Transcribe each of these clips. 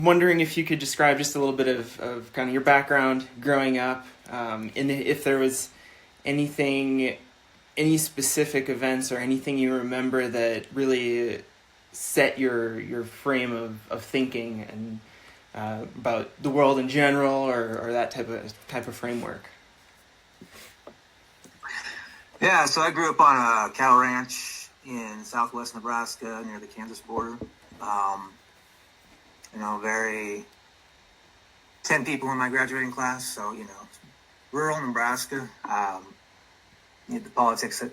wondering if you could describe just a little bit of kind of your background growing up, and if there was anything, any specific events or anything you remember that really set your frame of thinking and about the world in general, or that type of framework. Yeah, so I grew up on a cattle ranch in southwest Nebraska near the Kansas border. Very 10 people in my graduating class, so, rural Nebraska. The politics,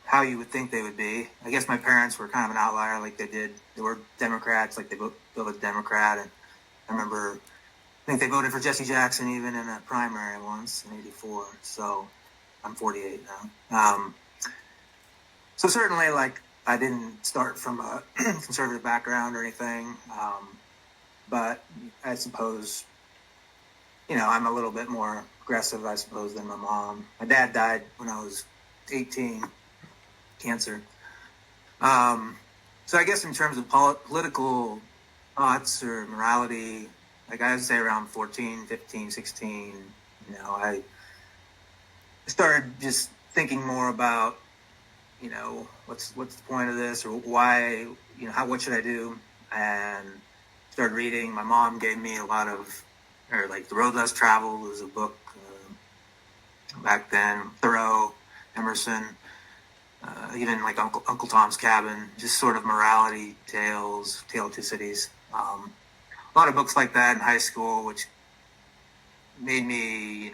how you would think they would be. I guess my parents were kind of an outlier, like they were Democrats, like they voted Democrat, and I think they voted for Jesse Jackson even in a primary once in '84, so I'm 48 now. So certainly, like, I didn't start from a conservative background or anything, but I suppose, I'm a little bit more aggressive, I suppose, than my mom. My dad died when I was 18, cancer. So I guess in terms of political thoughts or morality, like I would say around 14, 15, 16, I started just thinking more about, what's the point of this, or why, what should I do? And started reading. My mom gave me a lot of, The Road Less Traveled was a book back then. Thoreau, Emerson, even like Uncle Tom's Cabin, just sort of morality tales, Tale of Two Cities. A lot of books like that in high school, which made me,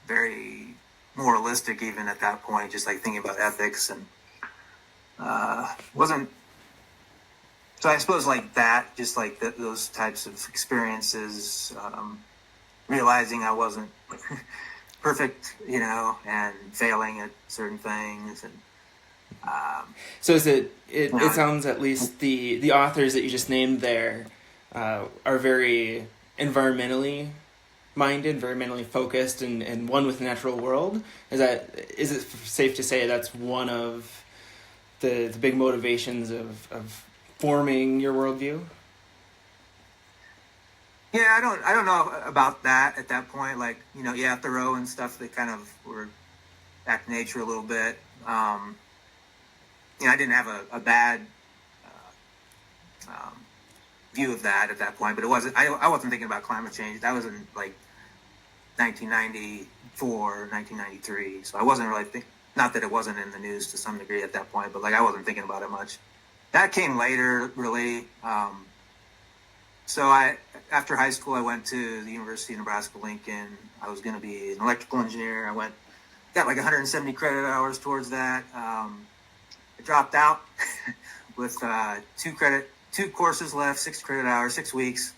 very moralistic even at that point, just like thinking about ethics, and wasn't. So I suppose like that, just like those types of experiences, realizing I wasn't perfect, and failing at certain things, and so is it sounds, at least the authors that you just named there are very environmentally minded, very environmentally focused, and one with the natural world. Is it safe to say that's one of the big motivations of forming your worldview? Yeah, I don't know about that at that point. Like, Thoreau and stuff, they kind of were back to nature a little bit. I didn't have a bad view of that at that point, but it wasn't. I wasn't thinking about climate change. That was in like 1994, 1993. So I wasn't really not that it wasn't in the news to some degree at that point, but like I wasn't thinking about it much. That came later, really. So after high school, I went to the University of Nebraska-Lincoln. I was going to be an electrical engineer. Got like 170 credit hours towards that. I dropped out with two courses left, 6 credit hours, 6 weeks.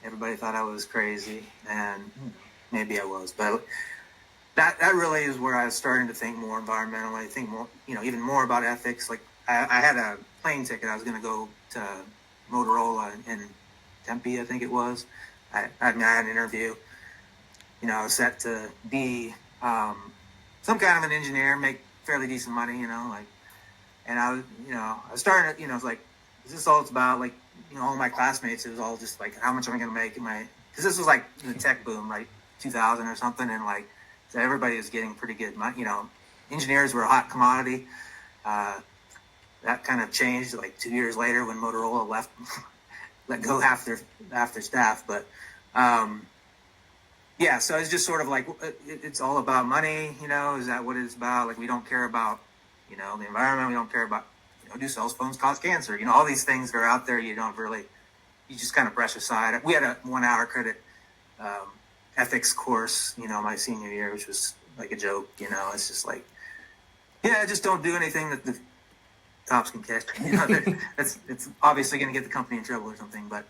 Everybody thought I was crazy, and maybe I was, but that really is where I was starting to think more environmentally, think more, even more about ethics. Like I had a plane ticket. I was going to go to Motorola in Tempe, I think it was. I had an interview. I was set to be some kind of an engineer, make fairly decent money, and I was starting to, it's like, is this all it's about? Like, all my classmates, it was all just like, how much am I going to make? Because this was like the tech boom, like 2000 or something, and like, so everybody was getting pretty good money. Engineers were a hot commodity. That kind of changed like 2 years later when Motorola let go half their staff. But yeah, so it's just sort of like, it's all about money, is that what it's about? Like, we don't care about, the environment. We don't care about, do cell phones cause cancer? All these things that are out there, you just kind of brush aside. We had a 1-hour credit ethics course, my senior year, which was like a joke, it's just like, yeah, just don't do anything that the cops can catch. It's obviously going to get the company in trouble or something. But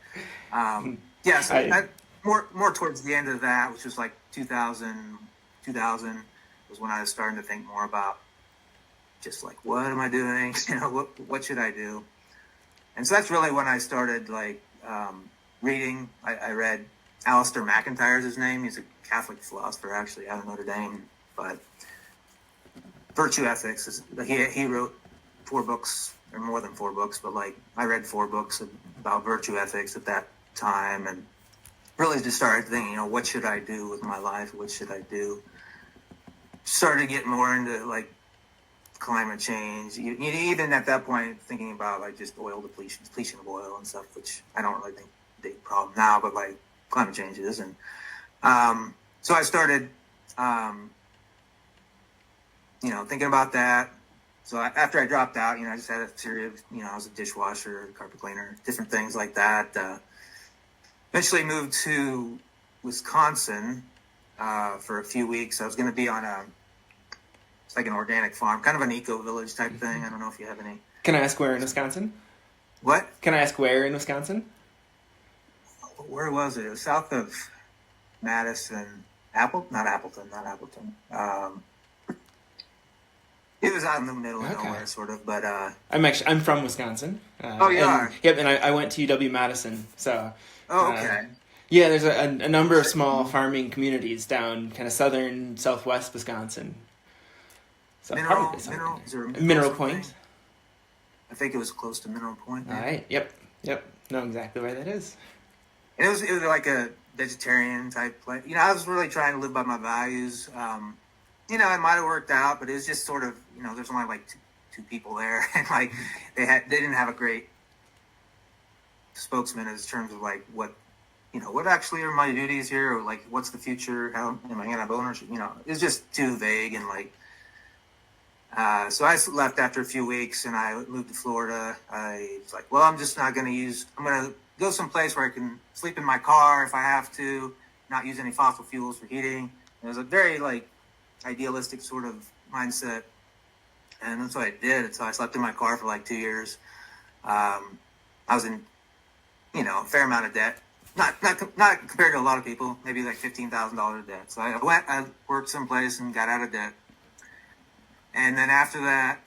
yeah, so more towards the end of that, which was like 2000 was when I was starting to think more about just like, what am I doing? What should I do? And so that's really when I started like reading. I read Alistair McIntyre's his name. He's a Catholic philosopher, actually, out of Notre Dame. But Virtue Ethics is he wrote 4 books, or more than 4 books, but like I read 4 books about virtue ethics at that time, and really just started thinking, what should I do with my life? What should I do? Started getting more into like climate change. Even at that point, thinking about like just oil depletion of oil and stuff, which I don't really think is a big problem now, but like climate change is. And so I started, thinking about that. So after I dropped out, I just had a series, I was a dishwasher, carpet cleaner, different things like that. Eventually moved to Wisconsin for a few weeks. I was going to be on it's like an organic farm, kind of an eco-village type thing. I don't know if you have any. Can I ask where in Wisconsin? What? Can I ask where in Wisconsin? Where was it? It was south of Madison. Not Appleton. It was out in the middle of nowhere, sort of. But I'm from Wisconsin. Oh, you are? Yep, and I went to UW-Madison. So. Oh, okay. Yeah, there's a number of small farming communities down kind of southern, southwest Wisconsin. So Mineral Point. I think it was close to Mineral Point. All right. Yep. Know exactly where that is. And it was like a vegetarian type place. I was really trying to live by my values. It might have worked out, but it was just sort of, there's only like two people there, and like they didn't have a great spokesman in terms of like what actually are my duties here, or like what's the future? How am I going to have ownership? It's just too vague, and like. So I left after a few weeks, and I moved to Florida. I was like, well, I'm just not going to I'm going to go someplace where I can sleep in my car if I have to, not use any fossil fuels for heating. It was a very like idealistic sort of mindset, and that's what I did. So I slept in my car for like 2 years. I was in, a fair amount of debt. Not compared to a lot of people, maybe like $15,000 debt. So I worked someplace and got out of debt. And then after that,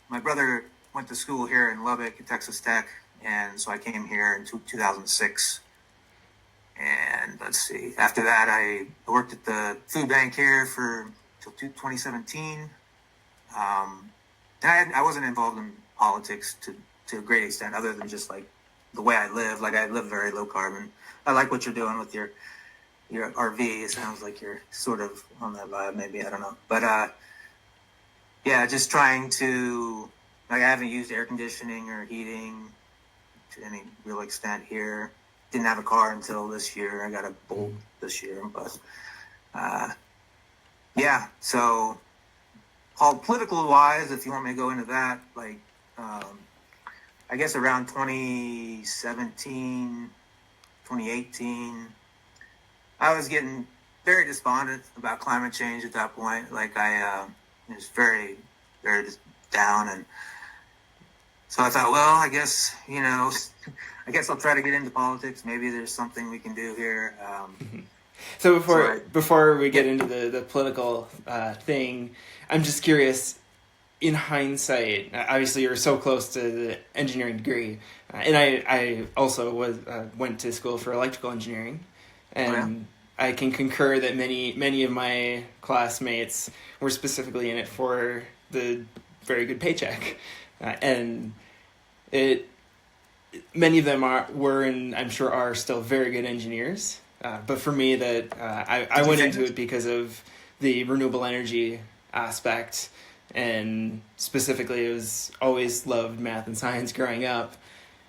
my brother went to school here in Lubbock at Texas Tech, and so I came here in 2006. And let's see, after that, I worked at the food bank here until 2017. And I wasn't involved in politics to a great extent, other than just like the way I live. Like I live very low carbon. I like what you're doing with your RV. It sounds like you're sort of on that vibe, maybe, I don't know. But yeah, just trying to, like, I haven't used air conditioning or heating to any real extent here. Didn't have a car until this year. I got a Bolt this year, but yeah. So, all political wise, if you want me to go into that, like, I guess around 2017, 2018, I was getting very despondent about climate change at that point. Like I was very, very just down, and so I thought, well, I guess I'll try to get into politics. Maybe there's something we can do here. So before we get into the political thing, I'm just curious. In hindsight, obviously you're so close to the engineering degree, and I also went to school for electrical engineering, and I can concur that many of my classmates were specifically in it for the very good paycheck, and many of them were and I'm sure are still very good engineers. But for me, I went into it because of the renewable energy aspect. And specifically, it was always loved math and science growing up,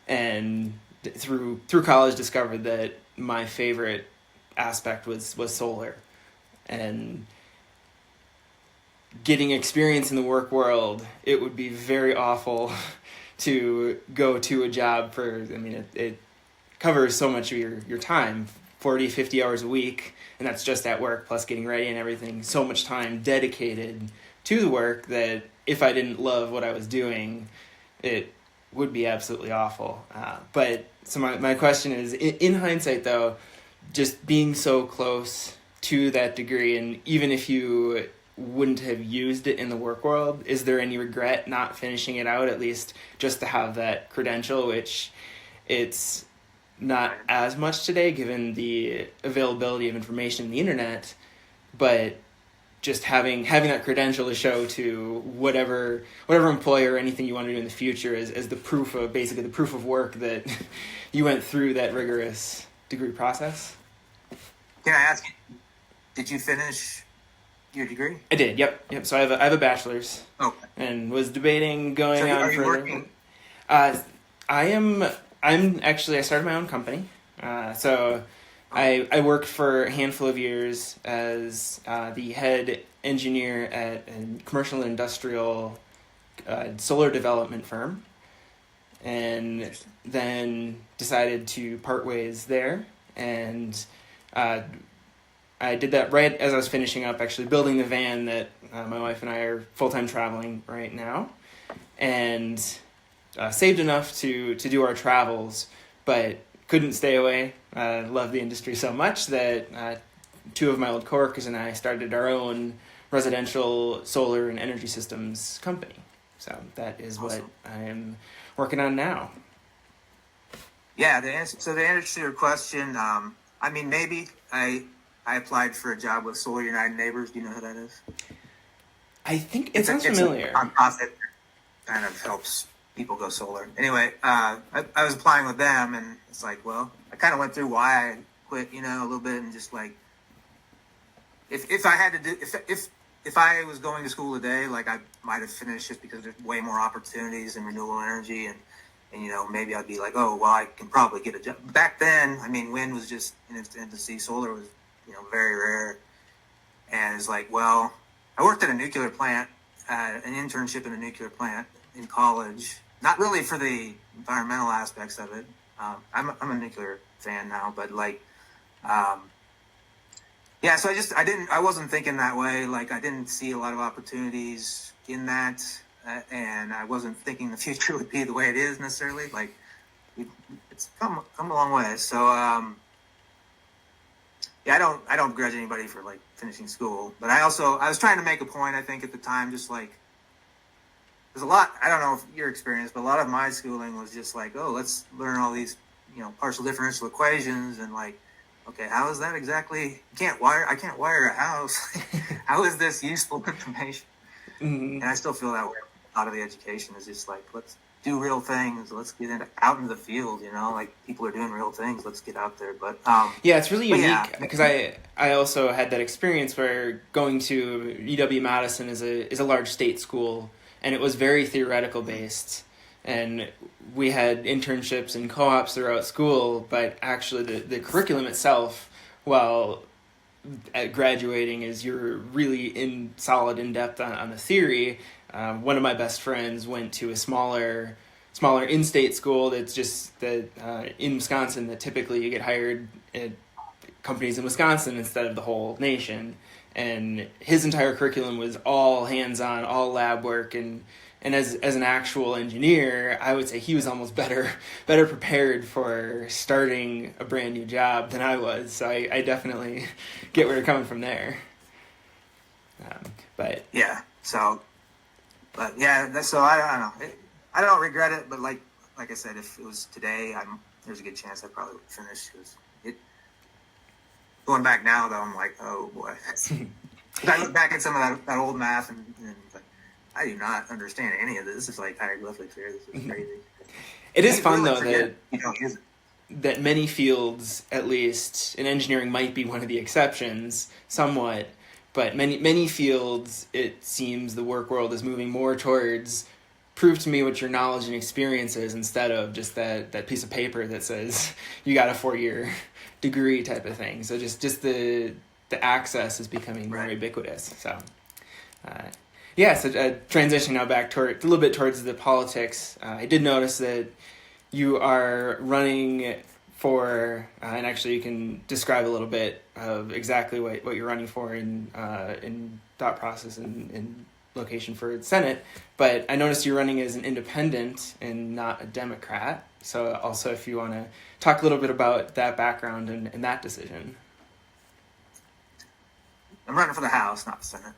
and through college discovered that my favorite aspect was solar, and getting experience in the work world. It would be very awful to go to a job it covers so much of your time, 40, 50 hours a week, and that's just at work plus getting ready and everything. So much time dedicated to the work that if I didn't love what I was doing, it would be absolutely awful. But so my question is, in hindsight though, just being so close to that degree, and even if you wouldn't have used it in the work world, is there any regret not finishing it out, at least just to have that credential, which it's not as much today given the availability of information in the internet, but just having that credential to show to whatever employer or anything you want to do in the future as the proof of work that you went through that rigorous degree process. Can I ask you, did you finish your degree? I did. Yep. So I have a bachelor's. Okay. And was debating going so on are you further. Working? I started my own company. I worked for a handful of years as the head engineer at a commercial and industrial solar development firm, and then decided to part ways there. And I did that right as I was finishing up actually building the van that my wife and I are full-time traveling right now, and saved enough to do our travels, but couldn't stay away. Love the industry so much that two of my old coworkers and I started our own residential solar and energy systems company. So that is awesome. What I'm working on now. Yeah, to answer your question, maybe I applied for a job with Solar United Neighbors. Do you know who that is? I think it sounds familiar. It's a nonprofit, kind of helps people go solar. Anyway, I was applying with them, and it's like, well, I kind of went through why I quit, a little bit, and just like, if I had to do, if I was going to school today, like I might have finished just because there's way more opportunities in renewable energy, and maybe I'd be like, oh, well, I can probably get a job. Back then, wind was just in its infancy. Solar was, very rare, and it's like, well, I worked at a nuclear plant, an internship in a nuclear plant in college. Not really for the environmental aspects of it. I'm a nuclear fan now, but so I wasn't thinking that way. Like, I didn't see a lot of opportunities in that, and I wasn't thinking the future would be the way it is necessarily. Like, it's come a long way. So, I don't begrudge anybody for like finishing school, but I was trying to make a point. I think at the time, just like, there's a lot, I don't know if your experience, but a lot of my schooling was just like, oh, let's learn all these, partial differential equations, and like, okay, how is that exactly? I can't wire a house. How is this useful information? Mm-hmm. And I still feel that way. A lot of the education is just like, let's do real things. Let's get out into the field, like people are doing real things. Let's get out there. But yeah, it's really unique because I also had that experience where going to UW-Madison is a large state school, and it was very theoretical based, and we had internships and co-ops throughout school, but actually the curriculum itself, while at graduating is you're really in depth on the theory. One of my best friends went to a smaller in-state school that's just that in Wisconsin, that typically you get hired at companies in Wisconsin instead of the whole nation. And his entire curriculum was all hands-on, all lab work, and as an actual engineer, I would say he was almost better prepared for starting a brand new job than I was. So I definitely get where you're coming from there. But so I don't know. I don't regret it, but like I said, if it was today, there's a good chance I probably would finish. Going back now, though, I'm like, oh boy. I look back at some of that old math, and like, I do not understand any of this. This is like hieroglyphics here. This is crazy. It is fun, though, that many fields, at least in engineering, might be one of the exceptions, somewhat. But many fields, it seems the work world is moving more towards prove to me what your knowledge and experience is, instead of just that piece of paper that says you got a 4-year degree type of thing. So just the access is becoming more ubiquitous. So transition now back a little bit towards the politics. I did notice that you are running for, and actually you can describe a little bit of exactly what you're running for in thought process and location for the Senate. But I noticed you're running as an independent and not a Democrat. So also, if you want to talk a little bit about that background and that decision. I'm running for the House, not the Senate.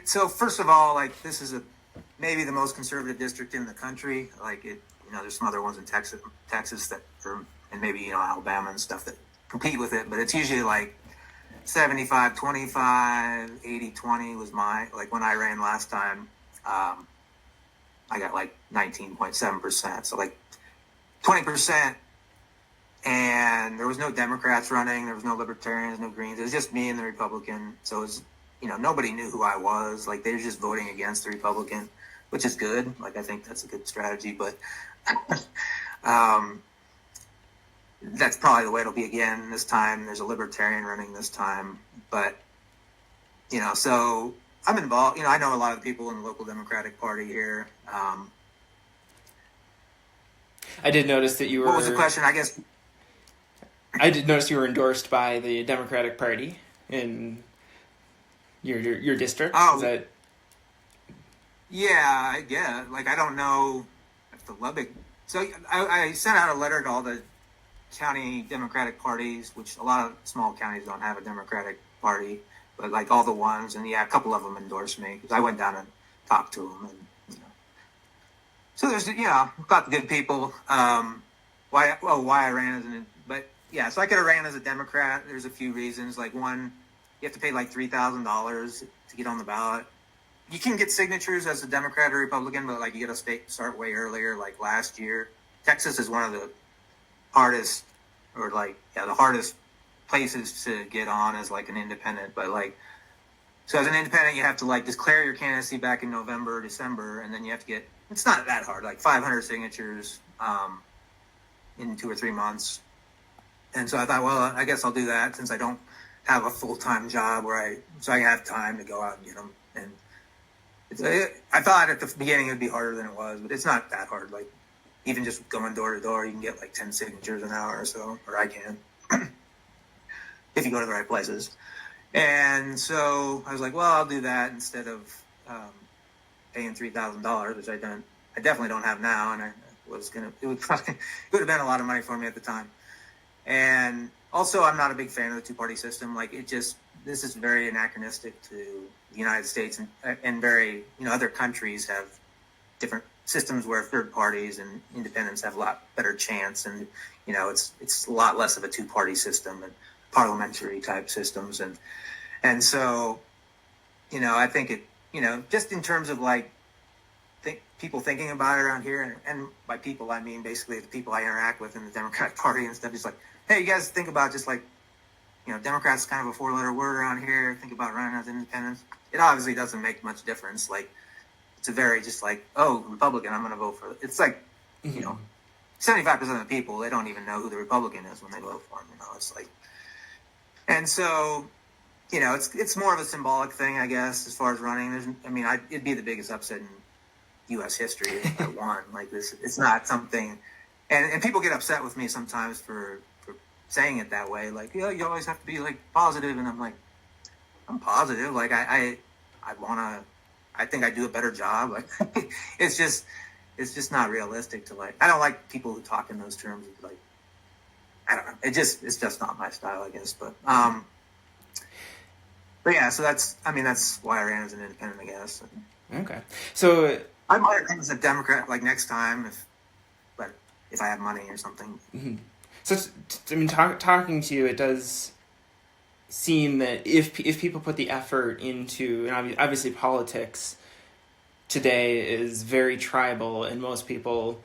So first of all, like, this is maybe the most conservative district in the country. Like, there's some other ones in Texas that and maybe, Alabama and stuff that compete with it, but it's usually like 75-25, 80-20 was my, like when I ran last time, I got like 19.7%. So like 20%. And there was no Democrats running. There was no Libertarians, no Greens. It was just me and the Republican. So it was, nobody knew who I was. Like they were just voting against the Republican, which is good. Like I think that's a good strategy. But that's probably the way it'll be again this time. There's a Libertarian running this time. But, so I'm involved. I know a lot of people in the local Democratic Party here. I did notice that you were... What was the question? I guess... I did notice you were endorsed by the Democratic Party in your district. Oh, is that... Yeah, Like, I don't know if the Lubbock... So I sent out a letter to all the county Democratic parties, which a lot of small counties don't have a Democratic party, but like all the ones, and a couple of them endorsed me because I went down and talked to them, and so there's got good people. Why I ran as so I could have ran as a Democrat. There's a few reasons. Like one, you have to pay like $3,000 to get on the ballot. You can get signatures as a Democrat or Republican, but like you got to start way earlier. Like last year, Texas is one of the hardest, the hardest places to get on as like an independent. But like, so as an independent, you have to like declare your candidacy back in November, December, and then you have to get, it's not that hard, like 500 signatures in 2 or 3 months. And so I thought, well, I guess I'll do that since I don't have a full-time job so I have time to go out and get them. And I thought at the beginning it would be harder than it was, but it's not that hard. Like even just going door to door, you can get like 10 signatures an hour or so, or I can, if you go to the right places. And so I was like, well, I'll do that instead of paying $3,000, which I definitely don't have now, and it would have been a lot of money for me at the time. And also, I'm not a big fan of the two-party system. Like this is very anachronistic to the United States, and very, other countries have different systems where third parties and independents have a lot better chance, and it's a lot less of a two-party system and parliamentary type systems, and so I think it just in terms of like people thinking about it around here, and by people I mean basically the people I interact with in the Democratic Party and stuff. It's like, hey, you guys think about just like Democrats kind of a 4-letter word around here. Think about running as independents. It obviously doesn't make much difference. Like it's a very just like, oh, Republican, I'm going to vote for it. It's like 75% of the people, they don't even know who the Republican is when they vote for him. It's like, and so it's more of a symbolic thing, I guess, as far as running. It'd be the biggest upset in U.S. history if I won. Like this, it's not something, and people get upset with me sometimes for saying it that way. Like, you always have to be like positive, and I'm like, I'm positive. Like I think I do a better job. Like it's just not realistic to like. I don't like people who talk in those terms. Of like, I don't know. It's just not my style, I guess. But yeah. So that's why I ran as an independent, I guess. Okay. So I might run as a Democrat like next time if I have money or something. Mm-hmm. So talking to you, it does seem that if people put the effort into, and obviously politics today is very tribal, and most people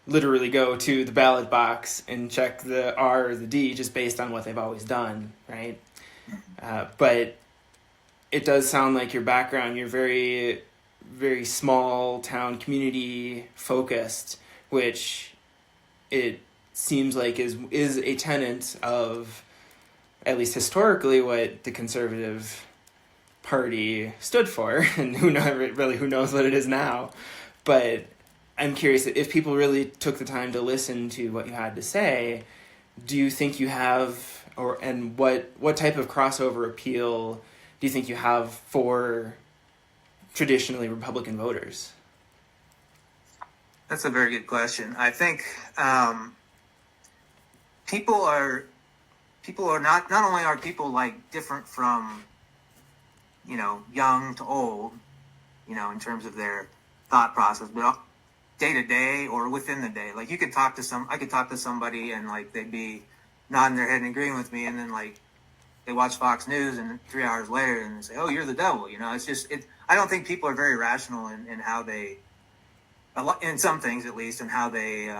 literally go to the ballot box and check the R or the D just based on what they've always done, right? But it does sound like your background, you're very, very small town community focused, which it seems like is a tenet of, at least historically, what the Conservative Party stood for, and who knows what it is now. But I'm curious, if people really took the time to listen to what you had to say, do you think you have, and what type of crossover appeal do you think you have for traditionally Republican voters? That's a very good question. I think people are not only are people like different from young to old, in terms of their thought process, but day to day or within the day. Like I could talk to somebody and like they'd be nodding their head and agreeing with me, and then like they watch Fox News and 3 hours later and they say, "Oh, you're the devil." It's just it. I don't think people are very rational in how they, in some things at least, in how they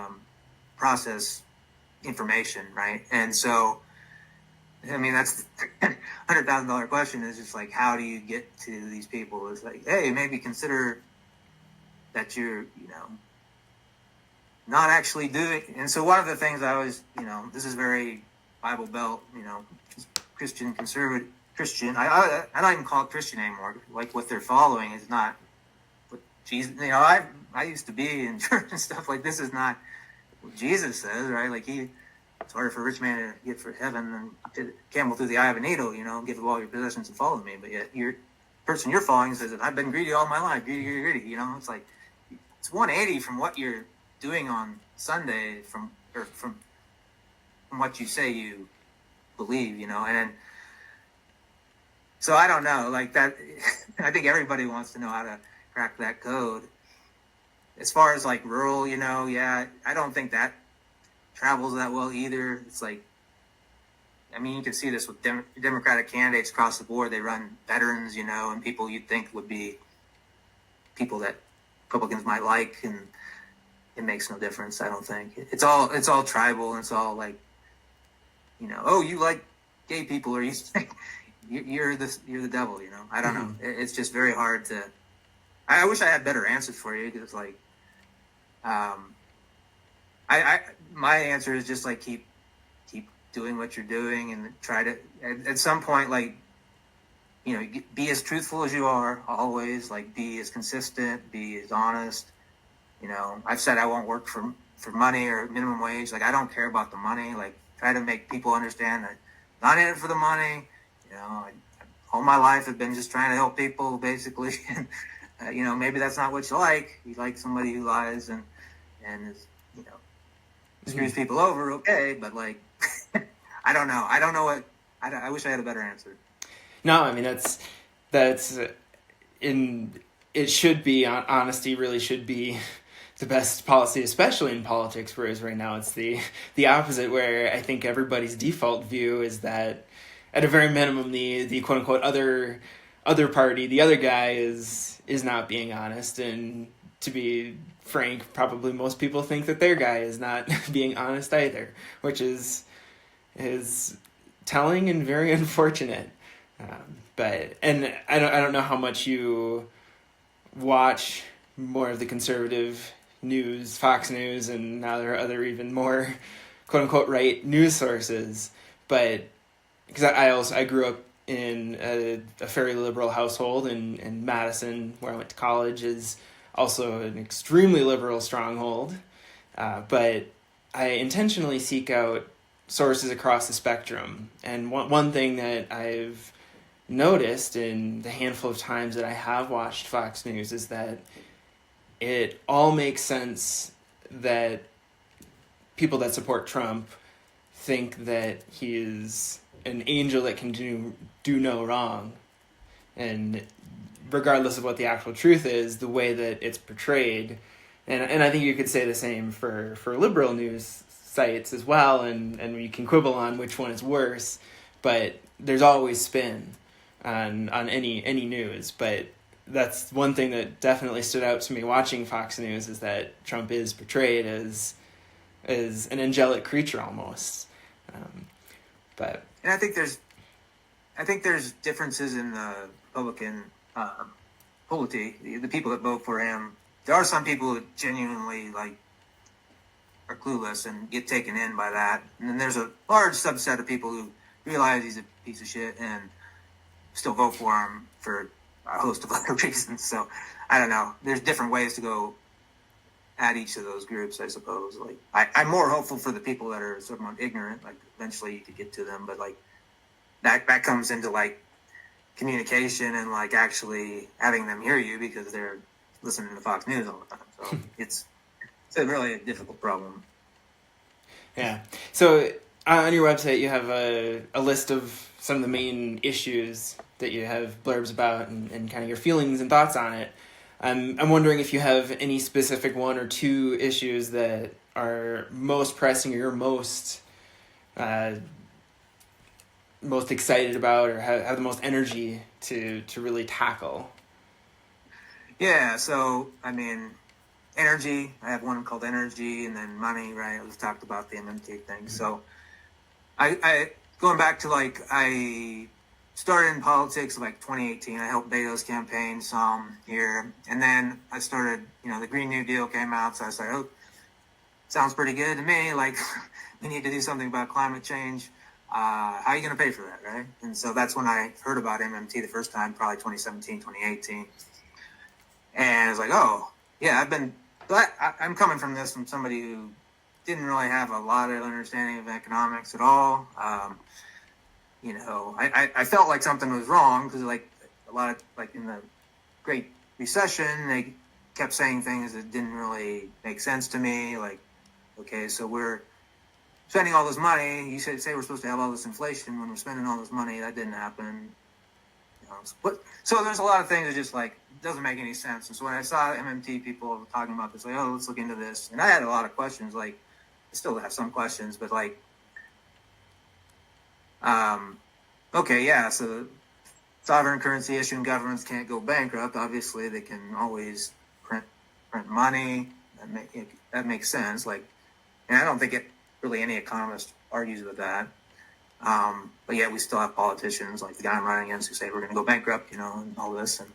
process information, right? And so, I mean, that's the $100,000 question. Is just like, how do you get to these people? It's like, hey, maybe consider that you're, not actually doing. And so one of the things I always, this is very Bible Belt, Christian, conservative Christian. I don't even call it Christian anymore. Like, what they're following is not what Jesus. I used to be in church and stuff. Like, this is not what Jesus says, right? Like, it's harder for a rich man to get for heaven than camel through the eye of a needle. Give up all your possessions and follow me. But yet, your person you're following says that I've been greedy all my life. Greedy. It's like it's 180 from what you're doing on Sunday from what you say you believe, and then, so I don't know, like that. I think everybody wants to know how to crack that code. As far as like rural, I don't think that travels that well either. It's like, I mean, you can see this with Democratic candidates across the board. They run veterans, and people you'd think would be people that Republicans might like, and it makes no difference. I don't think it's all tribal, and it's all like, oh, you like gay people, or you're the devil. I don't know. It's just very hard to. I wish I had better answers for you, because like, my answer is just like keep doing what you're doing, and try to at some point, like, be as truthful as you are always. Like, be as consistent, be as honest. I've said I won't work for money or minimum wage. Like, I don't care about the money. Like, try to make people understand that I'm not in it for the money. All my life I've been just trying to help people, basically. And, maybe that's not what you like. You like somebody who lies and is, screws people over. Okay. But like, I don't know. I don't know what, I wish I had a better answer. No, I mean, that's it should be, honesty really should be the best policy, especially in politics, whereas right now it's the opposite, where I think everybody's default view is that at a very minimum the quote unquote other party, the other guy is not being honest, and to be frank, probably most people think that their guy is not being honest either, which is telling and very unfortunate. But I don't know how much you watch more of the conservative news, Fox News, and now there are other even more quote unquote right news sources. But because I grew up in a fairly liberal household, and Madison, where I went to college, is also an extremely liberal stronghold. But I intentionally seek out sources across the spectrum. And one thing that I've noticed in the handful of times that I have watched Fox News is that it all makes sense that people that support Trump think that he is an angel that can do no wrong. And regardless of what the actual truth is, the way that it's portrayed, and I think you could say the same for liberal news sites as well, and you can quibble on which one is worse, but there's always spin on any news. But that's one thing that definitely stood out to me watching Fox News, is that Trump is portrayed as an angelic creature almost. But and I think there's differences in the Republican polity, the people that vote for him. There are some people who genuinely are clueless and get taken in by that, and then there's a large subset of people who realize he's a piece of shit and still vote for him for a host of other reasons. So I don't know. There's different ways to go at each of those groups, I suppose. I'm more hopeful for the people that are somewhat ignorant. Like, eventually you could get to them, but that comes into communication and actually having them hear you because they're listening to Fox News all the time. So it's a really difficult problem. Yeah. So on your website, you have a list of some of the main issues that you have blurbs about, and kind of your feelings and thoughts on it. I'm wondering if you have any specific one or two issues that are most pressing, or you're most most excited about or have the most energy to really tackle? Yeah, so I mean, energy. I have one called energy, and then money. Right? We've talked about the MMT thing. So I going back to like I started in politics like 2018. I helped Beto's campaign some here, and then I started. The Green New Deal came out, so I started. Oh, sounds pretty good to me. Like we need to do something about climate change. How are you going to pay for that, right? And so that's when I heard about MMT the first time, probably 2017, 2018. And I was like, oh, yeah, I'm coming from somebody who didn't really have a lot of understanding of economics at all. I felt like something was wrong because like a lot of, like in the Great Recession, they kept saying things that didn't really make sense to me. Like, okay, so we're spending all this money. You say we're supposed to have all this inflation when we're spending all this money. That didn't happen. So there's a lot of things that just like doesn't make any sense. And so when I saw MMT people talking about this, like, oh, let's look into this, and I had a lot of questions. Like, I still have some questions, but like, okay, yeah. So sovereign currency issuing governments can't go bankrupt. Obviously, they can always print money. That makes sense. Like, and I don't think really any economist argues with that. But yeah, we still have politicians like the guy I'm running against who say we're going to go bankrupt, and all this. And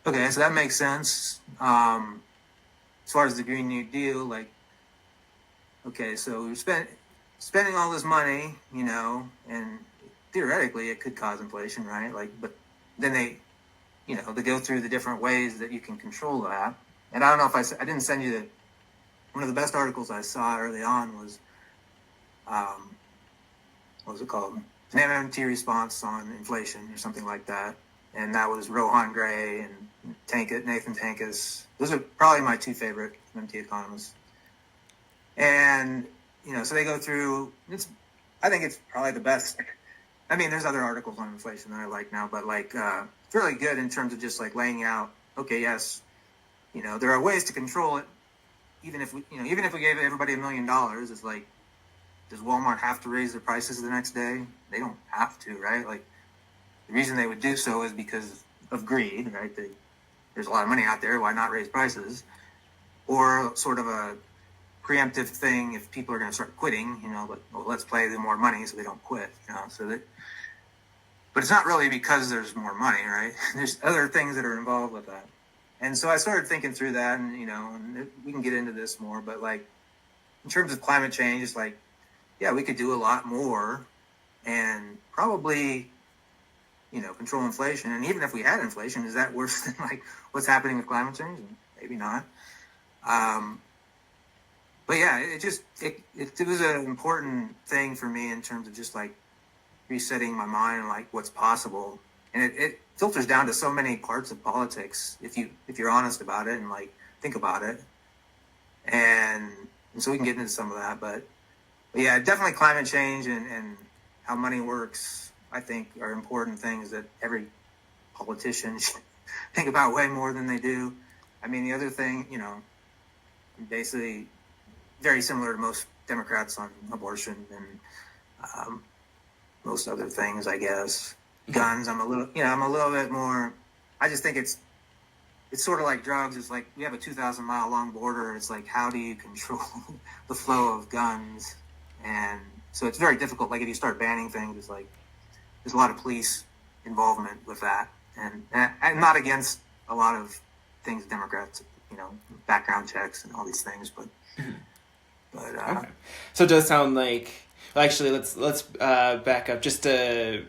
okay, so that makes sense. As far as the Green New Deal, like, okay, so we're spending all this money, and theoretically it could cause inflation, right? Like, but then they go through the different ways that you can control that. And I don't know if I didn't send you one of the best articles I saw early on was, what was it called? An MMT response on inflation or something like that. And that was Rohan Gray and Nathan Tankus. Those are probably my two favorite MMT economists. And, so they go through, I think it's probably the best. I mean, there's other articles on inflation that I like now, but like, it's really good in terms of just like laying out, okay, yes, there are ways to control it. Even if we gave everybody $1 million, it's like, does Walmart have to raise their prices the next day? They don't have to, right? Like, the reason they would do so is because of greed, right? There's a lot of money out there. Why not raise prices? Or sort of a preemptive thing if people are going to start quitting, let's pay them more money so they don't quit, but it's not really because there's more money, right? There's other things that are involved with that. And so I started thinking through that, and, and we can get into this more, but like, in terms of climate change, it's like, yeah, we could do a lot more and probably, control inflation. And even if we had inflation, is that worse than like what's happening with climate change? Maybe not. But yeah, it was an important thing for me in terms of just like resetting my mind and like what's possible. And it filters down to so many parts of politics if you're honest about it and like think about it. And so we can get into some of that, but yeah, definitely climate change and how money works, I think, are important things that every politician should think about way more than they do. I mean, the other thing, basically very similar to most Democrats on abortion and most other things, I guess. Guns, I'm a little bit more, I just think it's sort of like drugs. It's like we have a 2,000-mile long border. It's like, how do you control the flow of guns? And so it's very difficult. Like if you start banning things, it's like there's a lot of police involvement with that. And I'm not against a lot of things Democrats, background checks and all these things, but okay. So it does sound like, well, actually, let's back up just to,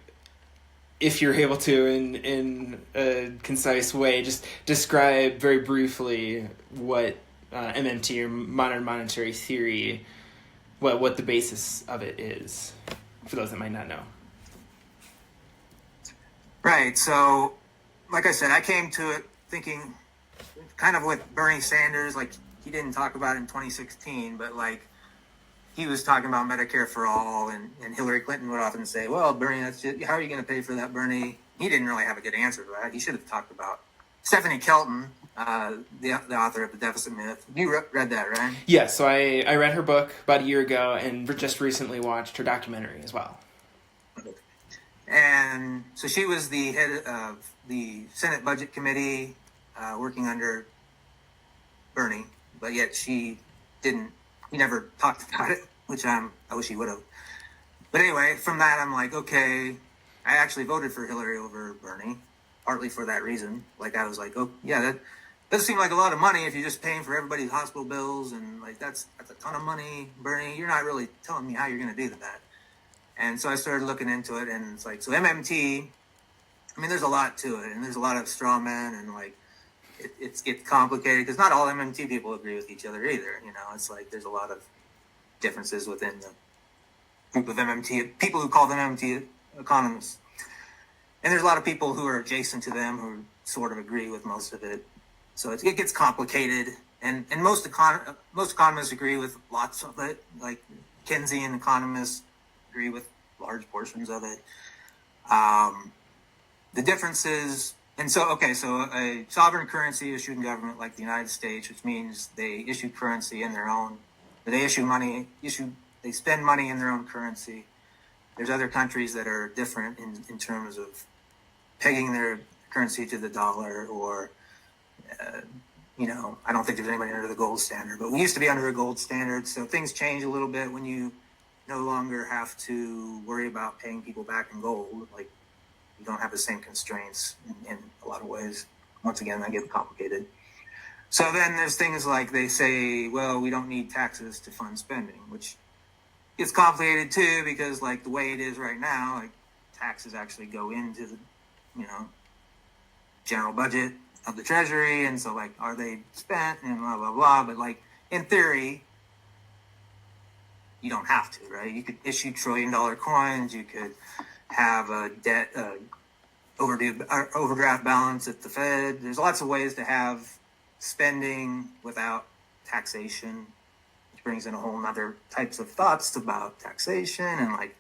if you're able to, in a concise way, just describe very briefly what MMT or modern monetary theory, what the basis of it is, for those that might not know. Right. So, like I said, I came to it thinking kind of with Bernie Sanders, like he didn't talk about it in 2016, but like he was talking about Medicare for all, and Hillary Clinton would often say, well, Bernie, how are you going to pay for that, Bernie? He didn't really have a good answer to that. He should have talked about Stephanie Kelton, the author of The Deficit Myth. You read that, right? Yes, so I read her book about a year ago and just recently watched her documentary as well. And so she was the head of the Senate Budget Committee, working under Bernie, but yet he never talked about it, which I wish he would have. But anyway, from that, I'm like, okay, I actually voted for Hillary over Bernie, partly for that reason. Like, I was like, oh, yeah, that doesn't seem like a lot of money if you're just paying for everybody's hospital bills, and like that's a ton of money, Bernie. You're not really telling me how you're going to do that. And so I started looking into it, and it's like, so MMT, I mean, there's a lot to it, and there's a lot of straw men, and like, it gets complicated, because not all MMT people agree with each other either, you know? It's like, there's a lot of differences within the group of MMT, people who call them MMT economists. And there's a lot of people who are adjacent to them who sort of agree with most of it. So it gets complicated, and most economists agree with lots of it, like Keynesian economists agree with large portions of it. The differences, and so a sovereign currency issued in government like the United States, which means they issue currency in their own, they spend money in their own currency. There's other countries that are different in terms of pegging their currency to the dollar, or I don't think there's anybody under the gold standard, but we used to be under a gold standard. So things change a little bit when you no longer have to worry about paying people back in gold. Like, you don't have the same constraints in a lot of ways. Once again, that gets complicated. So then there's things like they say, well, we don't need taxes to fund spending, which gets complicated too, because like the way it is right now, like taxes actually go into the, general budget of the Treasury, and so like, are they spent and blah blah blah. But like in theory, you don't have to, right? You could issue $1 trillion coins. You could have a debt overdraft balance at the Fed. There's lots of ways to have spending without taxation, which brings in a whole other types of thoughts about taxation and like,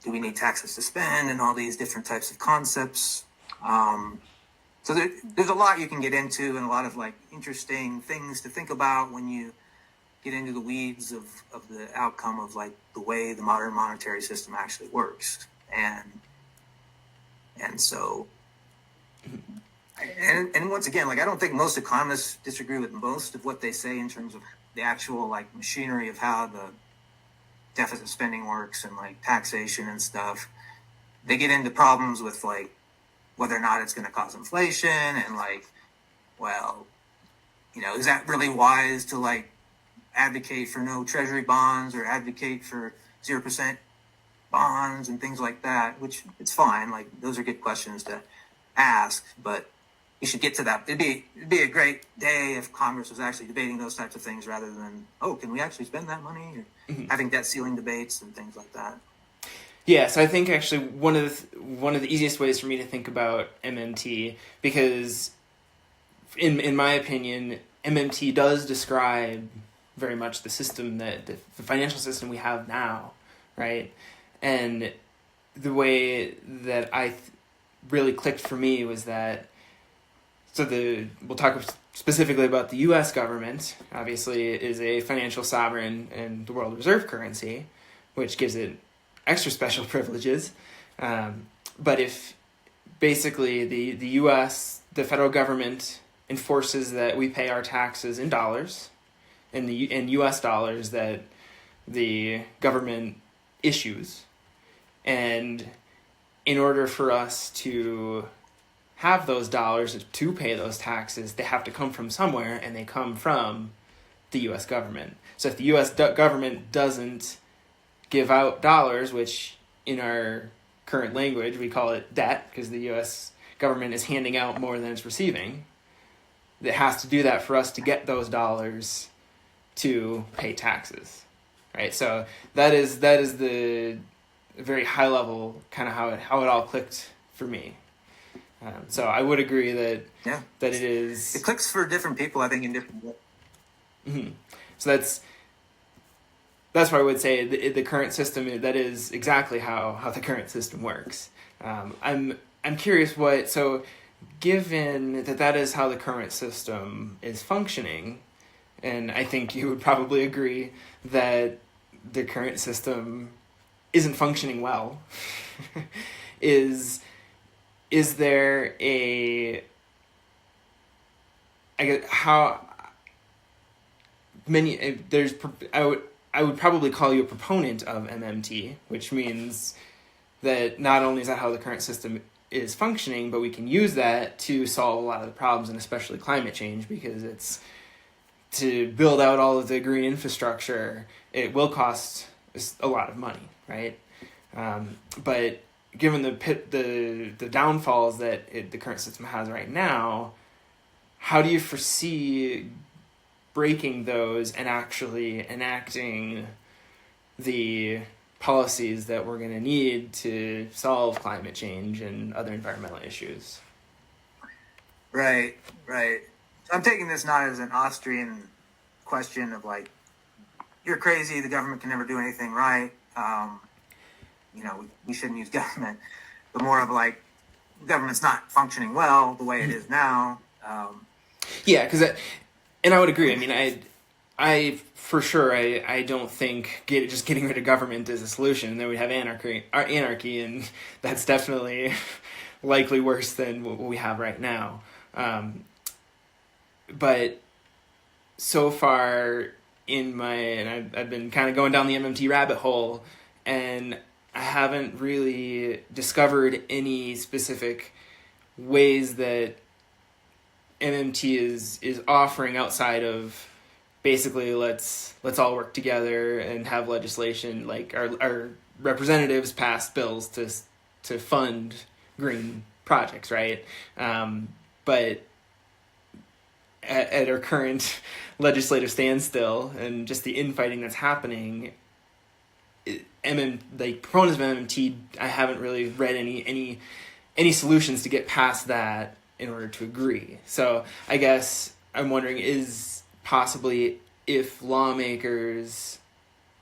do we need taxes to spend, and all these different types of concepts. So there's a lot you can get into, and a lot of like interesting things to think about when you get into the weeds of the outcome of like the way the modern monetary system actually works. And so, and once again, like, I don't think most economists disagree with most of what they say in terms of the actual like machinery of how the deficit spending works and like taxation and stuff. They get into problems with like whether or not it's going to cause inflation, and like, well, is that really wise to like advocate for no treasury bonds or advocate for 0% bonds and things like that, which it's fine. Like, those are good questions to ask, but you should get to that. It'd be a great day if Congress was actually debating those types of things rather than, oh, can we actually spend that money? Or having debt ceiling debates and things like that. Yeah, so I think actually one of the easiest ways for me to think about MMT, because in my opinion, MMT does describe very much the system that the financial system we have now, right? And the way that really clicked for me was that, we'll talk specifically about the U.S. government, obviously, is a financial sovereign and the world reserve currency, which gives it extra special privileges. But if basically the U.S., the federal government enforces that we pay our taxes in dollars, in U.S. dollars that the government issues, and in order for us to have those dollars to pay those taxes, they have to come from somewhere, and they come from the U.S. government. So if the U.S. government doesn't give out dollars, which in our current language we call it debt, because the U.S. government is handing out more than it's receiving, it has to do that for us to get those dollars to pay taxes, right? So that is the very high level kind of how it all clicked for me. So I would agree that it is. It clicks for different people, I think, in different ways. Mm-hmm. So that's why I would say the current system, that is exactly how the current system works. I'm curious so given that is how the current system is functioning, and I think you would probably agree that the current system isn't functioning well. is there a, I guess, how many, I would probably call you a proponent of MMT, which means that not only is that how the current system is functioning, but we can use that to solve a lot of the problems, and especially climate change, because it's to build out all of the green infrastructure, it will cost a lot of money, right? But given the downfalls that the current system has right now, how do you foresee breaking those and actually enacting the policies that we're going to need to solve climate change and other environmental issues? Right. So I'm taking this not as an Austrian question of like, you're crazy, the government can never do anything right, we shouldn't use government, but more of like, government's not functioning well the way it is now. Yeah, because and I would agree. I mean, I for sure, I don't think just getting rid of government is a solution. And then we'd have anarchy, and that's definitely likely worse than what we have right now. But so far and I've been kind of going down the MMT rabbit hole, and I haven't really discovered any specific ways that MMT is offering outside of basically let's all work together and have legislation, like our representatives pass bills to fund green projects, right? But at our current legislative standstill and just the infighting that's happening, the proponents of MMT, I haven't really read any solutions to get past that in order to agree. So I guess I'm wondering, is possibly if lawmakers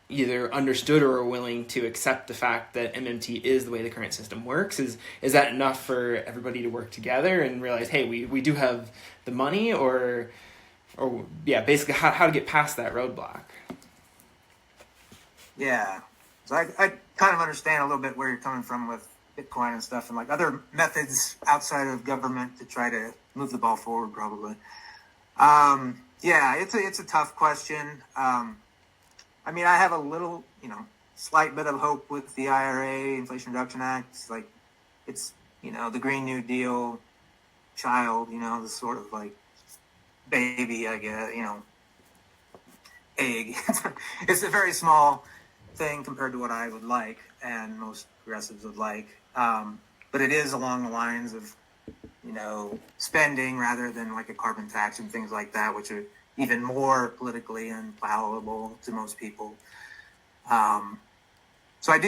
either understood or are willing to accept the fact that MMT is the way the current system works, is that enough for everybody to work together and realize, hey, we do have the money, or basically how to get past that roadblock? Yeah. So I kind of understand a little bit where you're coming from with Bitcoin and stuff, and like other methods outside of government to try to move the ball forward, probably. Yeah, it's a tough question. I mean, I have a little, slight bit of hope with the IRA, Inflation Reduction Act. Like, it's, the Green New Deal child, the sort of like baby, I guess, egg. It's a very small thing compared to what I would like and most progressives would like. But it is along the lines of, spending rather than like a carbon tax and things like that, which are even more politically unpalatable to most people. So I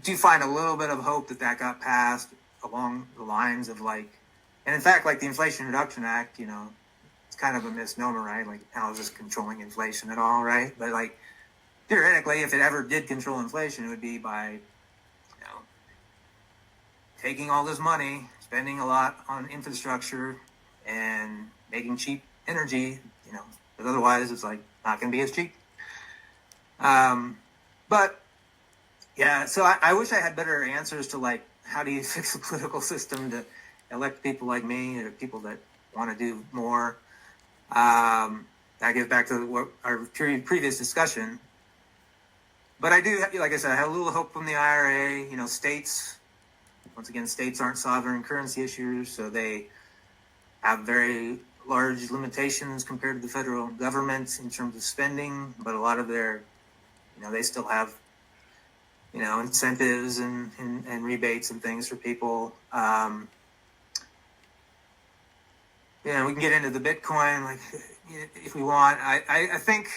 do find a little bit of hope that got passed along the lines of like, and in fact, like the Inflation Reduction Act, it's kind of a misnomer, right? Like, how is this controlling inflation at all, right? But like, theoretically, if it ever did control inflation, it would be by, taking all this money, spending a lot on infrastructure, and making cheap energy, because otherwise it's like not going to be as cheap. But yeah, so I wish I had better answers to like, how do you fix the political system to elect people like me, or people that want to do more? That gets back to what our previous discussion. But I do, like I said, I have a little hope from the IRA. States, once again, states aren't sovereign currency issuers, so they have very large limitations compared to the federal government in terms of spending. But a lot of their, they still have, incentives and rebates and things for people. We can get into the Bitcoin, like, if we want. I think.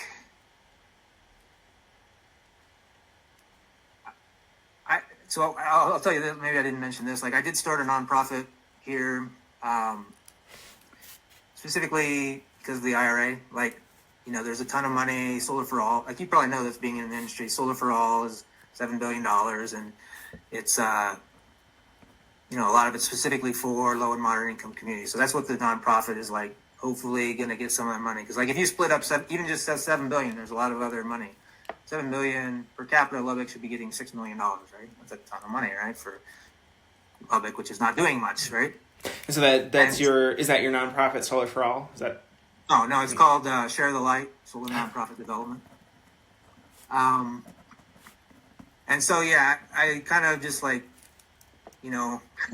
So I'll tell you that maybe I didn't mention this. Like, I did start a nonprofit here, specifically because of the IRA. Like, there's a ton of money. Solar for All, like you probably know this being in the industry. Solar for All is $7 billion, and it's a lot of it's specifically for low and moderate income communities. So that's what the nonprofit is like. Hopefully, going to get some of that money, because like if you split up even just that $7 billion, there's a lot of other money. $7 billion per capita, Lubbock should be getting $6 million, right? That's a ton of money, right? For Republic, which is not doing much, right? So that's is that your nonprofit Solar for All? Is that? Oh no, it's called Share the Light Solar Nonprofit Development. And so yeah, I kind of just like,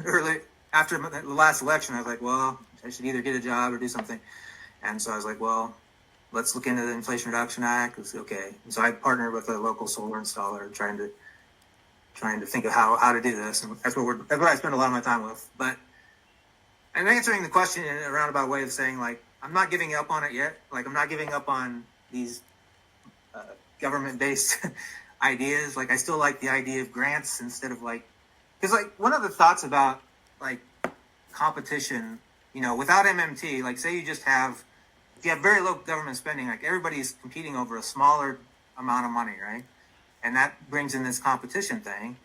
early after the last election, I was like, well, I should either get a job or do something. And so I was like, well, let's look into the Inflation Reduction Act. It's okay. And so I partnered with a local solar installer, trying to think of how to do this. And that's what I spend a lot of my time with. But I'm answering the question in a roundabout way of saying, like, I'm not giving up on it yet. Like, I'm not giving up on these government-based ideas. Like, I still like the idea of grants instead of like, because like one of the thoughts about like competition, without MMT, like say if you have very low government spending, like everybody's competing over a smaller amount of money, right? And that brings in this competition thing.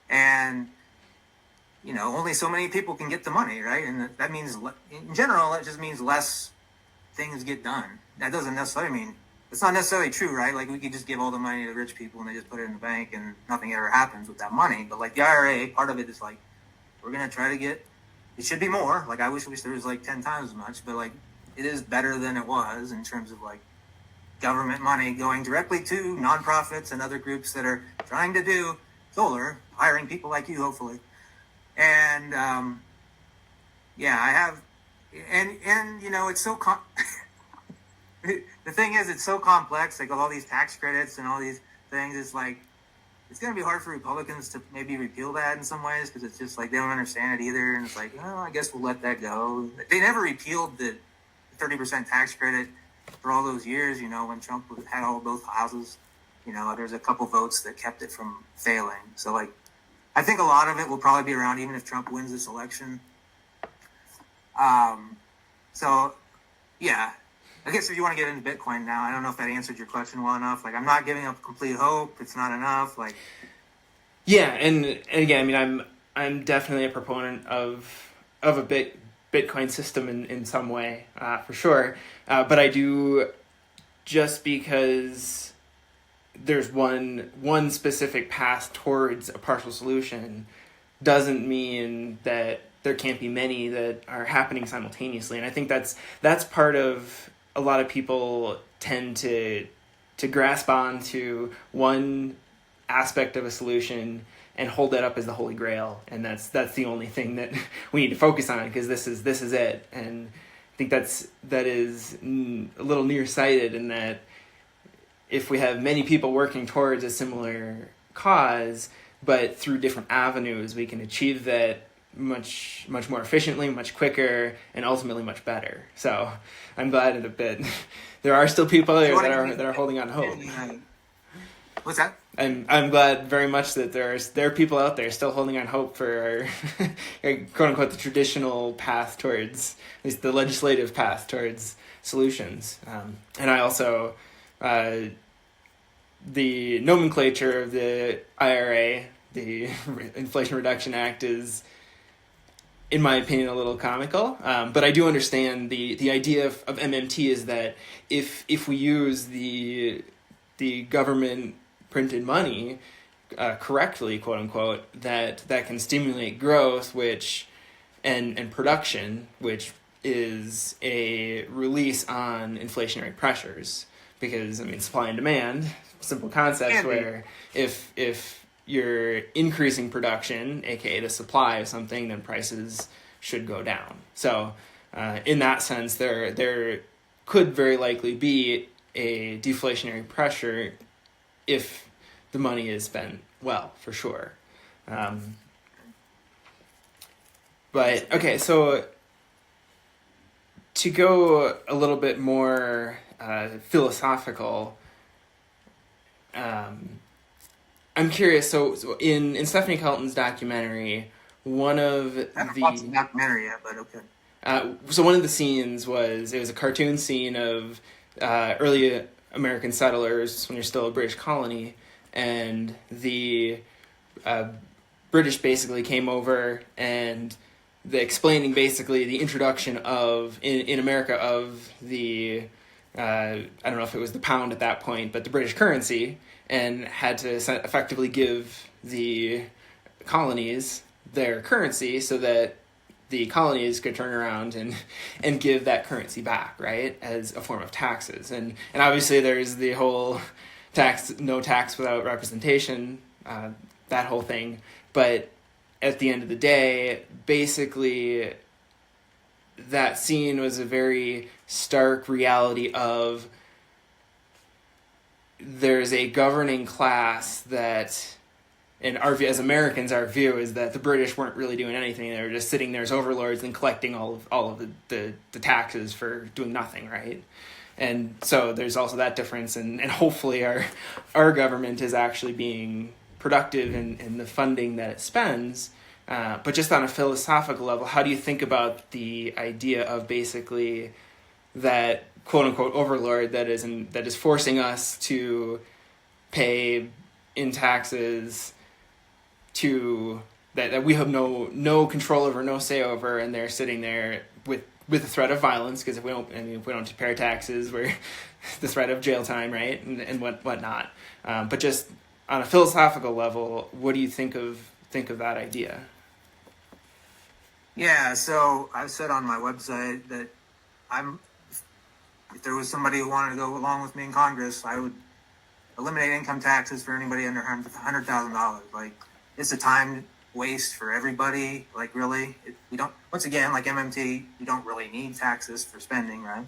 And, only so many people can get the money, right? And that means, in general, it just means less things get done. That doesn't necessarily mean, it's not necessarily true, right? Like we could just give all the money to rich people and they just put it in the bank and nothing ever happens with that money. But like the IRA, part of it is like, we're going to try to get, it should be more. Like I wish there was like 10 times as much, but like it is better than it was in terms of like government money going directly to nonprofits and other groups that are trying to do solar, hiring people like you, hopefully. And, yeah, I have, and it's so, the thing is, it's so complex, like all these tax credits and all these things, it's like, it's going to be hard for Republicans to maybe repeal that in some ways, because it's just like, they don't understand it either, and it's like, oh, I guess we'll let that go. They never repealed the 30% tax credit for all those years, when Trump had both houses, there's a couple votes that kept it from failing. So like, I think a lot of it will probably be around even if Trump wins this election. So yeah, I guess if you want to get into Bitcoin now, I don't know if that answered your question well enough. Like, I'm not giving up complete hope. It's not enough. Like, yeah. And again, I mean, I'm definitely a proponent of a Bitcoin system in some way, for sure. But I do, just because there's one specific path towards a partial solution doesn't mean that there can't be many that are happening simultaneously. And I think that's part of, a lot of people tend to grasp on to one aspect of a solution and hold that up as the holy grail, and that's the only thing that we need to focus on, because this is it. And I think that is a little nearsighted, in that if we have many people working towards a similar cause, but through different avenues, we can achieve that much more efficiently, much quicker, and ultimately much better. So I'm glad that there are still people there that are holding on hope. What's that? I'm glad very much that there are people out there still holding on hope for our, quote unquote, the traditional path towards, at least the legislative path towards solutions. And I also, the nomenclature of the IRA, the Inflation Reduction Act, is, in my opinion, a little comical. But I do understand the idea of MMT is that if we use the government printed money correctly, quote unquote, that can stimulate growth, and production, which is a release on inflationary pressures. Because, I mean, supply and demand, simple concepts, where if you're increasing production, aka the supply of something, then prices should go down. So in that sense, there could very likely be a deflationary pressure if the money is spent well, for sure. But okay, so to go a little bit more philosophical, I'm curious. So in Stephanie Kelton's documentary, one of I haven't watched the documentary yet, but okay. So one of the scenes was a cartoon scene of early American settlers when you're still a British colony, and the British basically came over and explaining basically the introduction of in America of the I don't know if it was the pound at that point, but the British currency, and had to effectively give the colonies their currency so that the colonies could turn around and give that currency back, right, as a form of taxes. And obviously there's the whole no tax without representation, that whole thing. But at the end of the day, basically that scene was a very stark reality of there's a governing class that, in our view, as Americans, our view is that the British weren't really doing anything. They were just sitting there as overlords and collecting all of the taxes for doing nothing, right? And so there's also that difference, and hopefully our government is actually being productive in the funding that it spends. But just on a philosophical level, how do you think about the idea of basically that quote unquote overlord that is forcing us to pay in taxes to that we have no control over, no say over, and they're sitting there with the threat of violence, because if we don't pay our taxes, we're the threat of jail time, right, and whatnot. But just on a philosophical level, what do you think of that idea? Yeah, so I said on my website that if there was somebody who wanted to go along with me in Congress, I would eliminate income taxes for anybody under $100,000. Like, it's a time waste for everybody. Like, really, we don't. Once again, like MMT, you don't really need taxes for spending, right?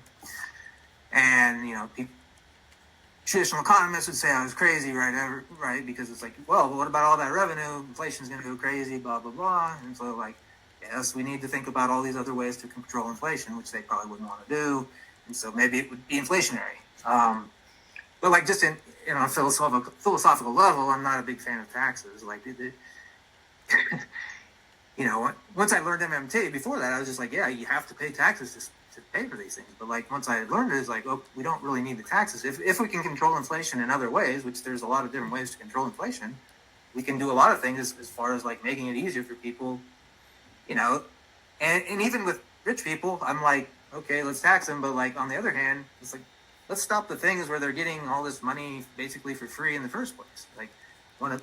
And traditional economists would say I was crazy, right? Right, because it's like, well, what about all that revenue? Inflation's going to go crazy, blah blah blah. And so, like, yes, we need to think about all these other ways to control inflation, which they probably wouldn't want to do. And so maybe it would be inflationary. But like, just in a philosophical level, I'm not a big fan of taxes. Like, once I learned MMT, before that I was just like, yeah, you have to pay taxes to pay for these things. But like, once I learned it, it's like, oh, we don't really need the taxes. If we can control inflation in other ways, which there's a lot of different ways to control inflation, we can do a lot of things as far as like making it easier for people. And even with rich people, I'm like, okay, let's tax them. But like, on the other hand, it's like, let's stop the things where they're getting all this money basically for free in the first place. Like, I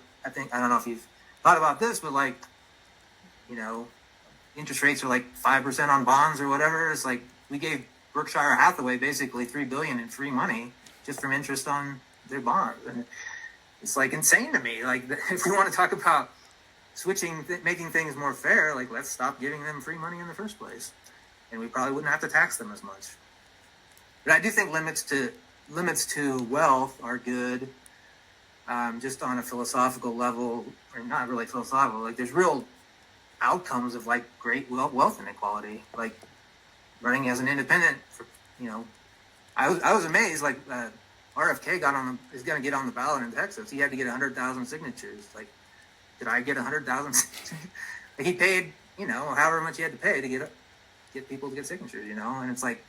don't know if you've thought about this, but like, interest rates are like 5% on bonds or whatever. It's like, we gave Berkshire Hathaway basically $3 billion in free money just from interest on their bonds. And it's like insane to me. Like, if we want to talk about making things more fair, like, let's stop giving them free money in the first place, and we probably wouldn't have to tax them as much. But I do think limits to wealth are good, just on a philosophical level, or not really philosophical. Like, there's real outcomes of like great wealth inequality. Like, running as an independent, I was amazed. Like, RFK is going to get on the ballot in Texas. He had to get 100,000 signatures. Like, did I get 100,000 signatures? He paid, however much he had to pay to get people to get signatures, and it's like,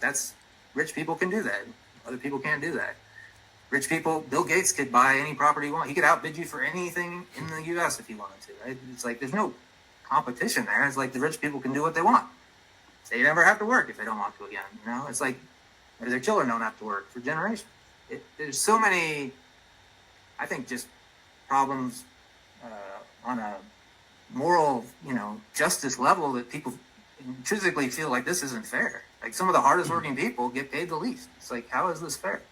rich people can do that. Other people can't do that. Rich people, Bill Gates could buy any property he wants. He could outbid you for anything in the U.S. if he wanted to, right? It's like, there's no competition there. It's like, the rich people can do what they want. They never have to work if they don't want to again, It's like, their children don't have to work for generations. There's so many, I think, just problems on a moral, justice level that people intrinsically feel like this isn't fair. Like, some of the hardest working people get paid the least. It's like, how is this fair?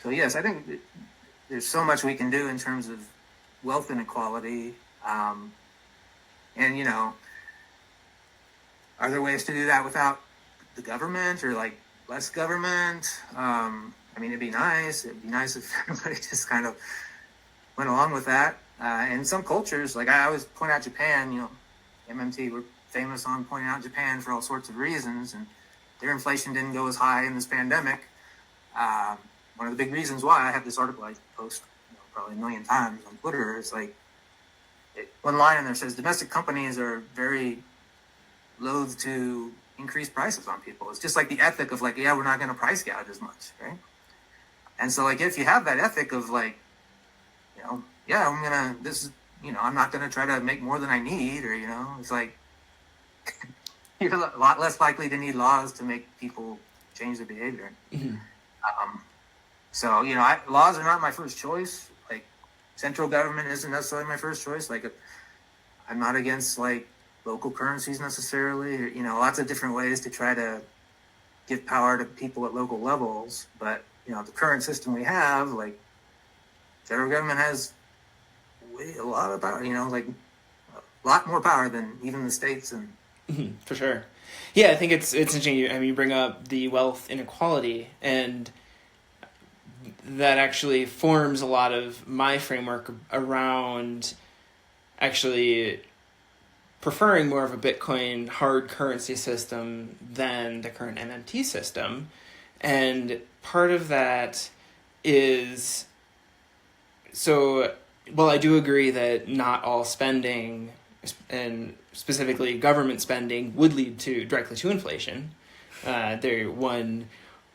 So yes, I think there's so much we can do in terms of wealth inequality. And, are there ways to do that without the government, or like less government? It'd be nice. It'd be nice if everybody just kind of went along with that. And some cultures, like, I always point out Japan, MMT, we're famous on pointing out Japan for all sorts of reasons, and their inflation didn't go as high in this pandemic. One of the big reasons why, I have this article I post probably a million times on Twitter. It's like, one line in there says, domestic companies are very loath to increase prices on people. It's just like the ethic of like, yeah, we're not going to price gouge as much, right? And so, like, if you have that ethic of like, yeah, I'm not going to try to make more than I need, or, it's like, you're a lot less likely to need laws to make people change their behavior. Mm-hmm. So, laws are not my first choice. Like, central government isn't necessarily my first choice. Like, I'm not against like local currencies necessarily, or, lots of different ways to try to give power to people at local levels. But, the current system we have, like, federal government has a lot of power, like a lot more power than even the states. And For sure. Yeah, I think it's interesting. I mean, you bring up the wealth inequality, and that actually forms a lot of my framework around actually preferring more of a Bitcoin hard currency system than the current MMT system. And part of that is, I do agree that not all spending, and specifically government spending, would lead directly to inflation.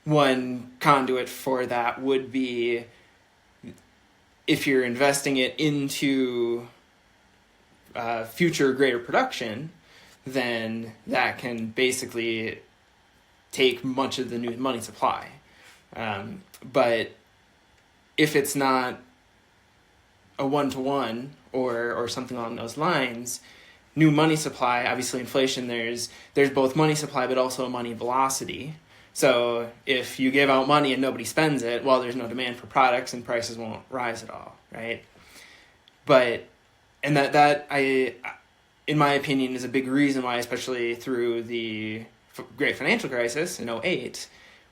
One conduit for that would be if you're investing it into future greater production, then that can basically take much of the new money supply. But if it's not a one-to-one or something along those lines, new money supply, obviously inflation, there's both money supply but also money velocity. So if you give out money and nobody spends it, well, there's no demand for products and prices won't rise at all, right? And that in my opinion, is a big reason why, especially through the great financial crisis in 2008,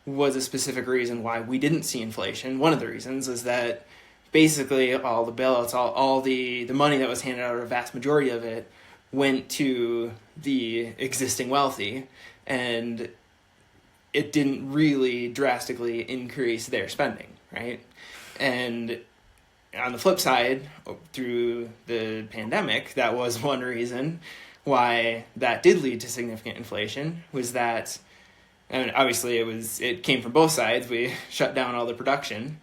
was a specific reason why we didn't see inflation. One of the reasons is that basically all the bailouts, all the money that was handed out, or a vast majority of it, went to the existing wealthy, and it didn't really drastically increase their spending, right? And on the flip side, through the pandemic, that was one reason why that did lead to significant inflation, was that, and obviously it came from both sides. We shut down all the production,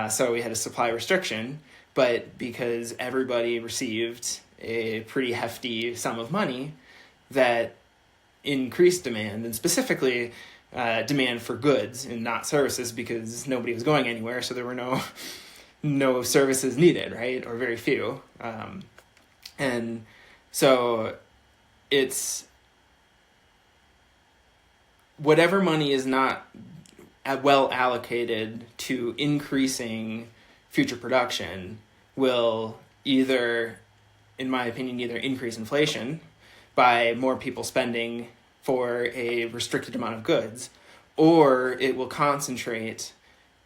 so we had a supply restriction, but because everybody received a pretty hefty sum of money, that increased demand, and specifically demand for goods and not services, because nobody was going anywhere, so there were no services needed, right? Or very few. And so it's whatever money is not well allocated to increasing future production will either, in my opinion, increase inflation by more people spending for a restricted amount of goods, or it will concentrate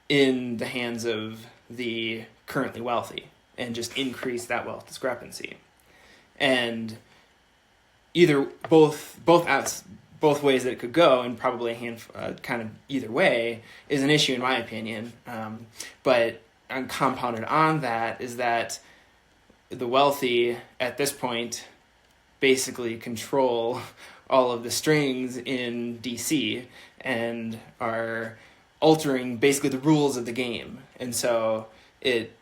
in the hands of the currently wealthy and just increase that wealth discrepancy. And both ways that it could go, and probably kind of either way, is an issue in my opinion. But compounded on that is that the wealthy at this point basically control all of the strings in DC and are altering basically the rules of the game. And so it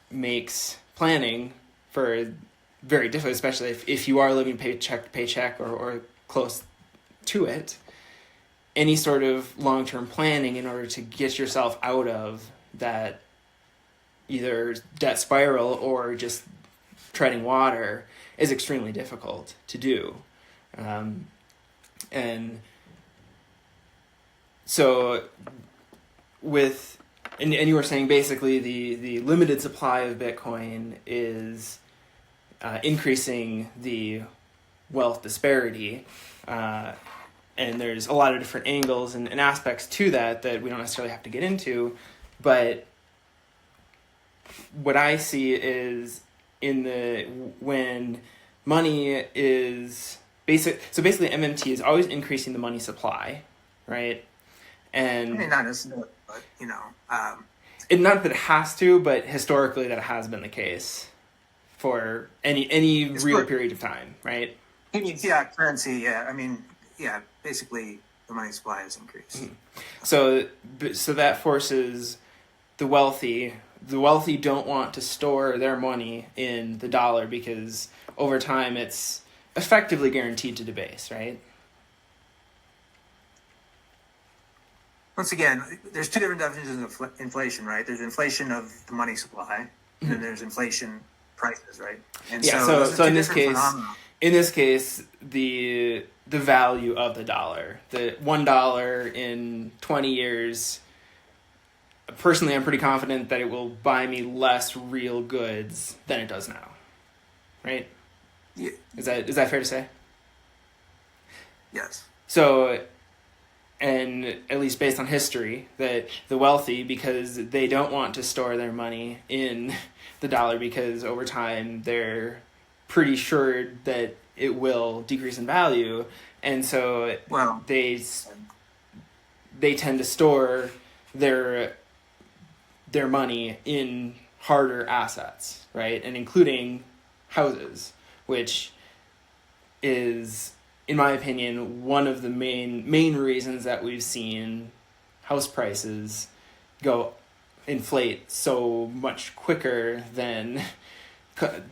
makes planning for very difficult, especially if you are living paycheck to paycheck or close to it. Any sort of long-term planning in order to get yourself out of that either debt spiral or just treading water is extremely difficult to do. And so and you were saying basically the limited supply of Bitcoin is increasing the wealth disparity, and there's a lot of different angles and aspects to that we don't necessarily have to get into, but what I see is when money is basically MMT is always increasing the money supply, right? And I mean, not necessarily, but not that it has to, but historically that has been the case for any real period of time, right? Yeah, currency. Yeah, I mean, yeah, basically the money supply has increased. Mm-hmm. So that forces the wealthy. The wealthy don't want to store their money in the dollar because over time it's effectively guaranteed to debase, right? Once again, there's two different definitions of inflation, right? There's inflation of the money supply, and then there's inflation prices, right? And Yeah. so those are So two in this different case, phenomena. the value of the dollar, the $1 in 20 years. Personally, I'm pretty confident that it will buy me less real goods than it does now. Right? Yeah. Is that fair to say? Yes. So, and at least based on history, that the wealthy, because they don't want to store their money in the dollar, because over time they're pretty sure that it will decrease in value, and so Well, they tend to store their money in harder assets, right? And including houses, which is, in my opinion, one of the main reasons that we've seen house prices inflate so much quicker than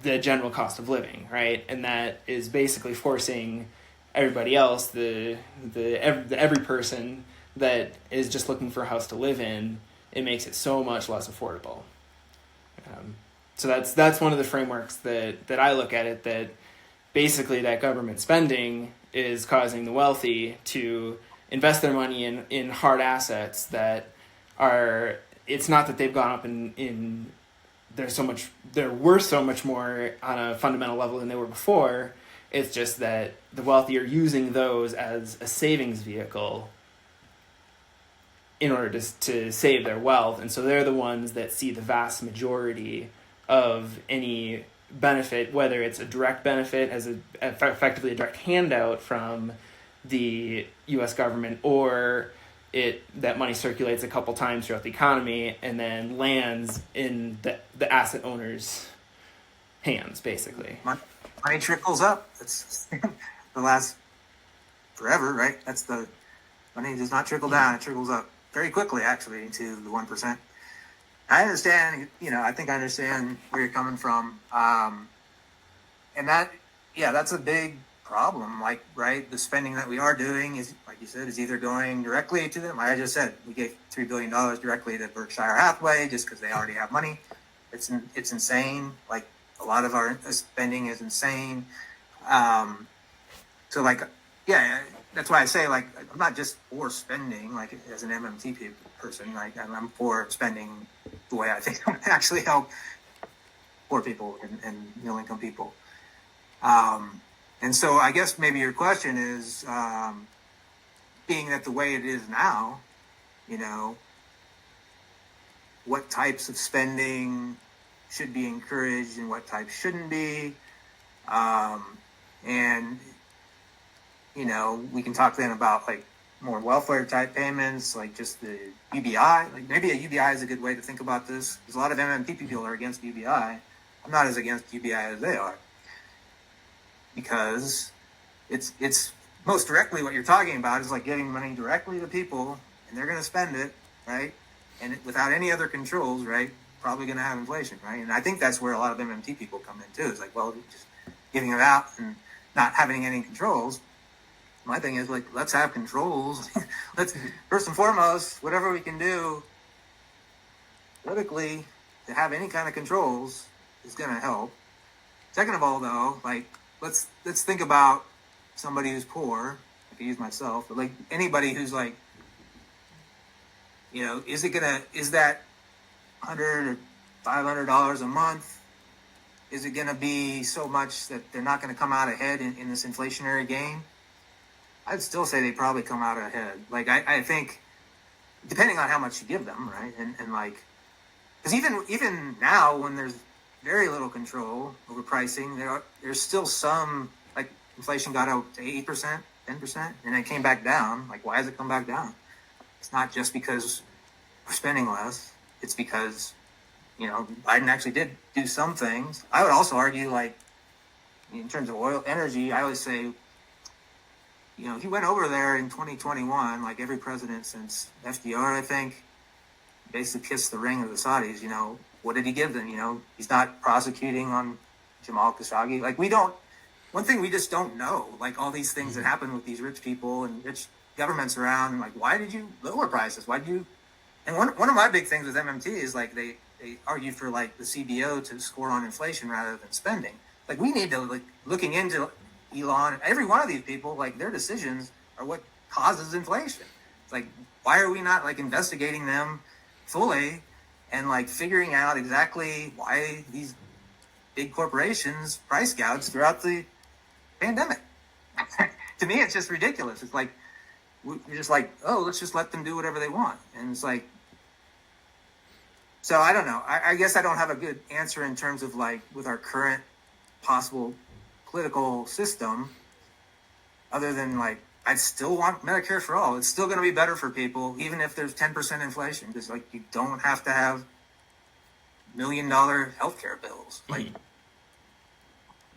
the general cost of living, right? And that is basically forcing everybody else, every person that is just looking for a house to live in, it makes it so much less affordable. So that's one of the frameworks that I look at it, that basically that government spending is causing the wealthy to invest their money in hard assets that are, it's not that they've gone up in they're worth so much more on a fundamental level than they were before. It's just that the wealthy are using those as a savings vehicle in order to save their wealth, and so they're the ones that see the vast majority of any benefit, whether it's a direct benefit as effectively a direct handout from the U.S. government, or that money circulates a couple times throughout the economy and then lands in the asset owner's hands, basically. money trickles up. It's the last forever, right? That's the money does not trickle down; it trickles up very quickly, actually, to the 1%. I understand. I think I understand where you're coming from, and that's a big problem. Like, right, the spending that we are doing is, like you said, is either going directly to them. Like I just said, we gave $3 billion directly to Berkshire Hathaway just because they already have money. It's insane. Like, a lot of our spending is insane. So, like, yeah, that's why I say, like, I'm not just for spending, like, as an MMT person. Like, I'm for spending the way I think it would actually help poor people and middle-income people. And so I guess maybe your question is, being that the way it is now, what types of spending should be encouraged and what types shouldn't be. And, we can talk then about, like, more welfare type payments, like just the UBI. Like, maybe a UBI is a good way to think about this, because a lot of MMT people are against UBI. I'm not as against UBI as they are, because it's most directly what you're talking about is like giving money directly to people, and they're going to spend it, right? And without any other controls, right? Probably going to have inflation, right? And I think that's where a lot of MMT people come in too. It's like, well, just giving it out and not having any controls. My thing is, like, let's have controls. Let's, first and foremost, whatever we can do politically to have any kind of controls is going to help. Second of all, though, like, let's think about somebody who's poor. I can use myself, but like anybody who's like, is that $100 or $500 a month? Is it gonna be so much that they're not gonna come out ahead in this inflationary game? I'd still say they probably come out ahead. Like, I think, depending on how much you give them, right? And like, because even now, when there's very little control over pricing, there's still some, like, inflation got out to 8%, 10%, and it came back down. Like, why has it come back down? It's not just because we're spending less. It's because, Biden actually did do some things. I would also argue, like, in terms of oil, energy, I always say, he went over there in 2021, like every president since FDR, I think, basically kissed the ring of the Saudis. What did he give them? He's not prosecuting on Jamal Khashoggi. Like, one thing we just don't know, like all these things that happen with these rich people and rich governments around, like, why did you lower prices? Why did you? And one of my big things with MMT is, like, they they argue for like the CBO to score on inflation rather than spending. Like we need to like looking into Elon, every one of these people, like their decisions are what causes inflation. It's like, why are we not like investigating them fully and like figuring out exactly why these big corporations price gouge throughout the pandemic? To me, it's just ridiculous. It's like, we're just like, oh, let's just let them do whatever they want. And it's like, so I don't know. I guess I don't have a good answer in terms of like with our current possible political system, other than like, I'd still want Medicare for all. It's still going to be better for people, even if there's 10% inflation, because like you don't have to have $1 million healthcare bills. Like,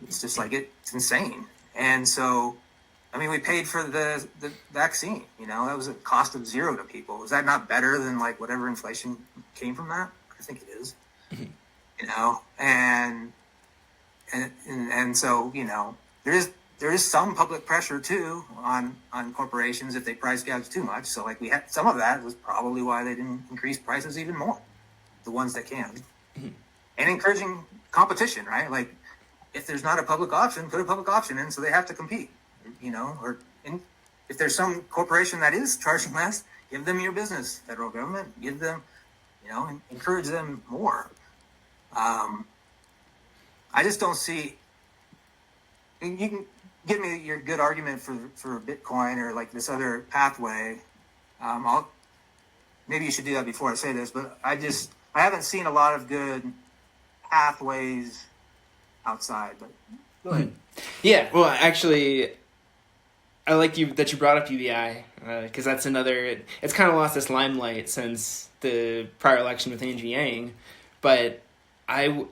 it's just like it's insane. And so, I mean, we paid for the vaccine. You know, that was a cost of zero to people. Is that not better than like whatever inflation came from that? I think it is. You know, and so, you know, there is some public pressure too on corporations if they price gouge too much. So like we had some of that was probably why they didn't increase prices even more, the ones that can, and encouraging competition, right? Like if there's not a public option, put a public option in so they have to compete, you know, or if there's some corporation that is charging less, give them your business, federal government, give them, you know, and encourage them more. I just don't see. You can give me your good argument for Bitcoin or like this other pathway. Maybe you should do that before I say this, but I haven't seen a lot of good pathways outside. But go ahead. Yeah, well, actually, I like that you brought up UBI because that's another. It's kind of lost its limelight since the prior election with Angie Yang, but I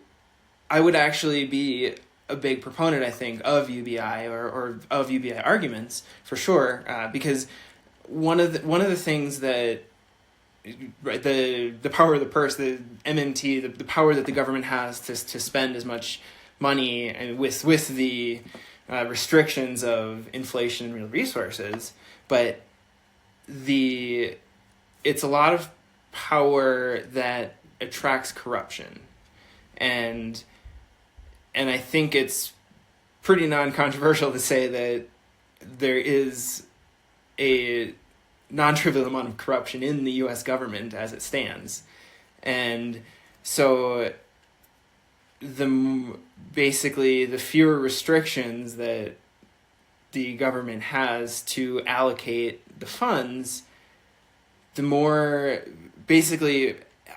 would actually be a big proponent, I think, of UBI or of UBI arguments for sure, because one of the things that the power of the purse, the MMT, the power that the government has to spend as much money and with the restrictions of inflation and real resources, but it's a lot of power that attracts corruption, and I think it's pretty non-controversial to say that there is a non-trivial amount of corruption in the U.S. government as it stands. And so basically the fewer restrictions that the government has to allocate the funds, the more basically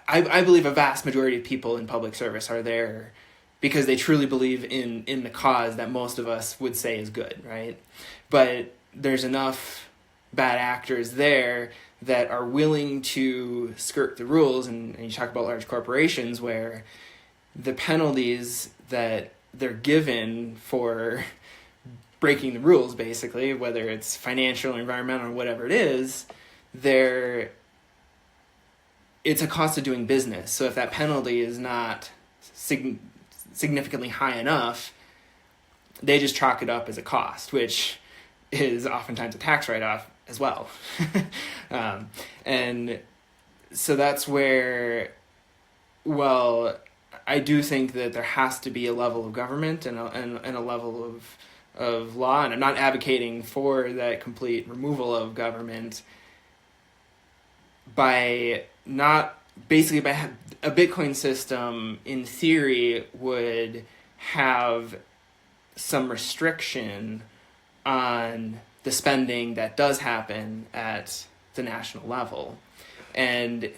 I believe a vast majority of people in public service are there because they truly believe in the cause that most of us would say is good, right? But there's enough bad actors there that are willing to skirt the rules, and you talk about large corporations where the penalties that they're given for breaking the rules, basically, whether it's financial, environmental, or whatever it is, it's a cost of doing business. So if that penalty is not significantly high enough, they just chalk it up as a cost, which is oftentimes a tax write-off as well. And so that's where, well, I do think that there has to be a level of government and a level of law, and I'm not advocating for that complete removal of government by a Bitcoin system in theory would have some restriction on the spending that does happen at the national level. And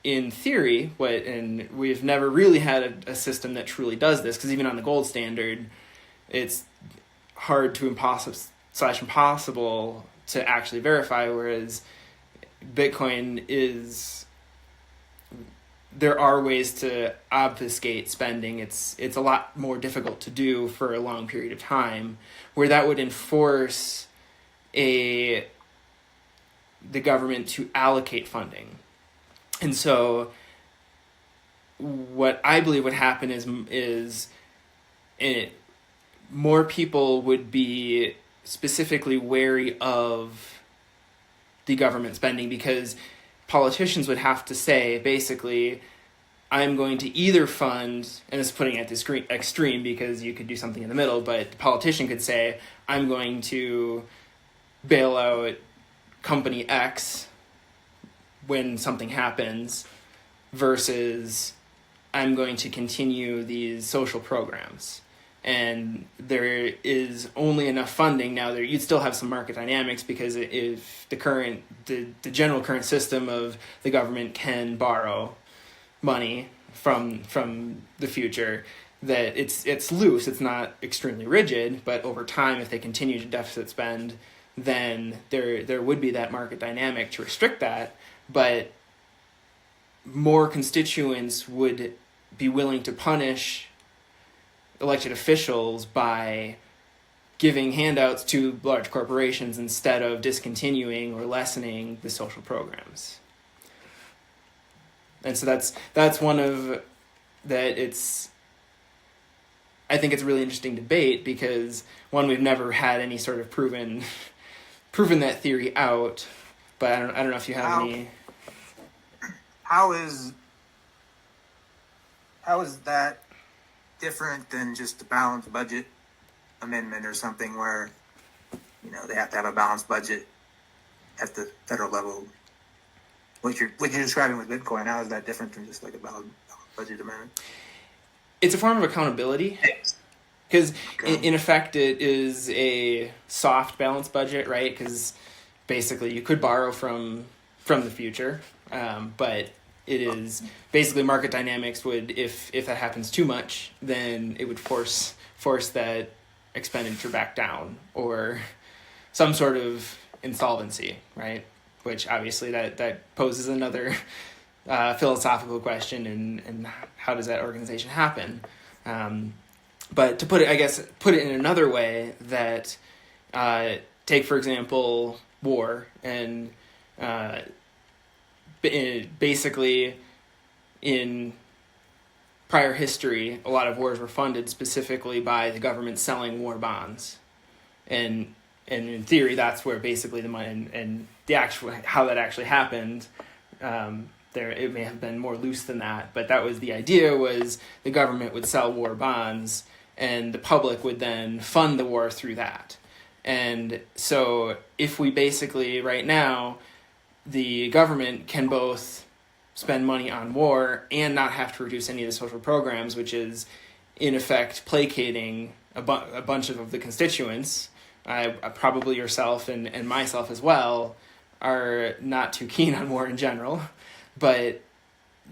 in theory, and we've never really had a system that truly does this, because even on the gold standard, it's hard to impossible to actually verify, whereas Bitcoin there are ways to obfuscate spending. It's a lot more difficult to do for a long period of time, where that would enforce the government to allocate funding. And so what I believe would happen is more people would be specifically wary of the government spending, because politicians would have to say, basically, I'm going to either fund, and it's putting it at the extreme because you could do something in the middle, but the politician could say, I'm going to bail out company X when something happens, versus I'm going to continue these social programs. And there is only enough funding now. There, you'd still have some market dynamics, because if the general current system of the government can borrow money from the future, that it's loose, it's not extremely rigid, but over time, if they continue to deficit spend, then there would be that market dynamic to restrict that, but more constituents would be willing to punish elected officials by giving handouts to large corporations instead of discontinuing or lessening the social programs. And so that's one of that. I think it's a really interesting debate, because one, we've never had any sort of proven that theory out, but I don't know if you have any. How is that different than just a balanced budget amendment or something where, they have to have a balanced budget at the federal level? What you're describing with Bitcoin, how is that different from just like a balanced budget amendment? It's a form of accountability, because in effect it is a soft balanced budget, right? Because basically you could borrow from the future, but it is basically market dynamics would, if that happens too much, then it would force that expenditure back down, or some sort of insolvency, right? Which obviously that poses another philosophical question, and how does that organization happen? But to put it in another way, that take, for example, war, and basically in prior history, a lot of wars were funded specifically by the government selling war bonds, and in theory, that's where basically the money and the actual how that actually happened. There, it may have been more loose than that, but that was the idea: was the government would sell war bonds, and the public would then fund the war through that. And so, if we basically right now, the government can both spend money on war and not have to reduce any of the social programs, which is in effect placating a bunch of the constituents. Probably yourself and myself as well are not too keen on war in general, but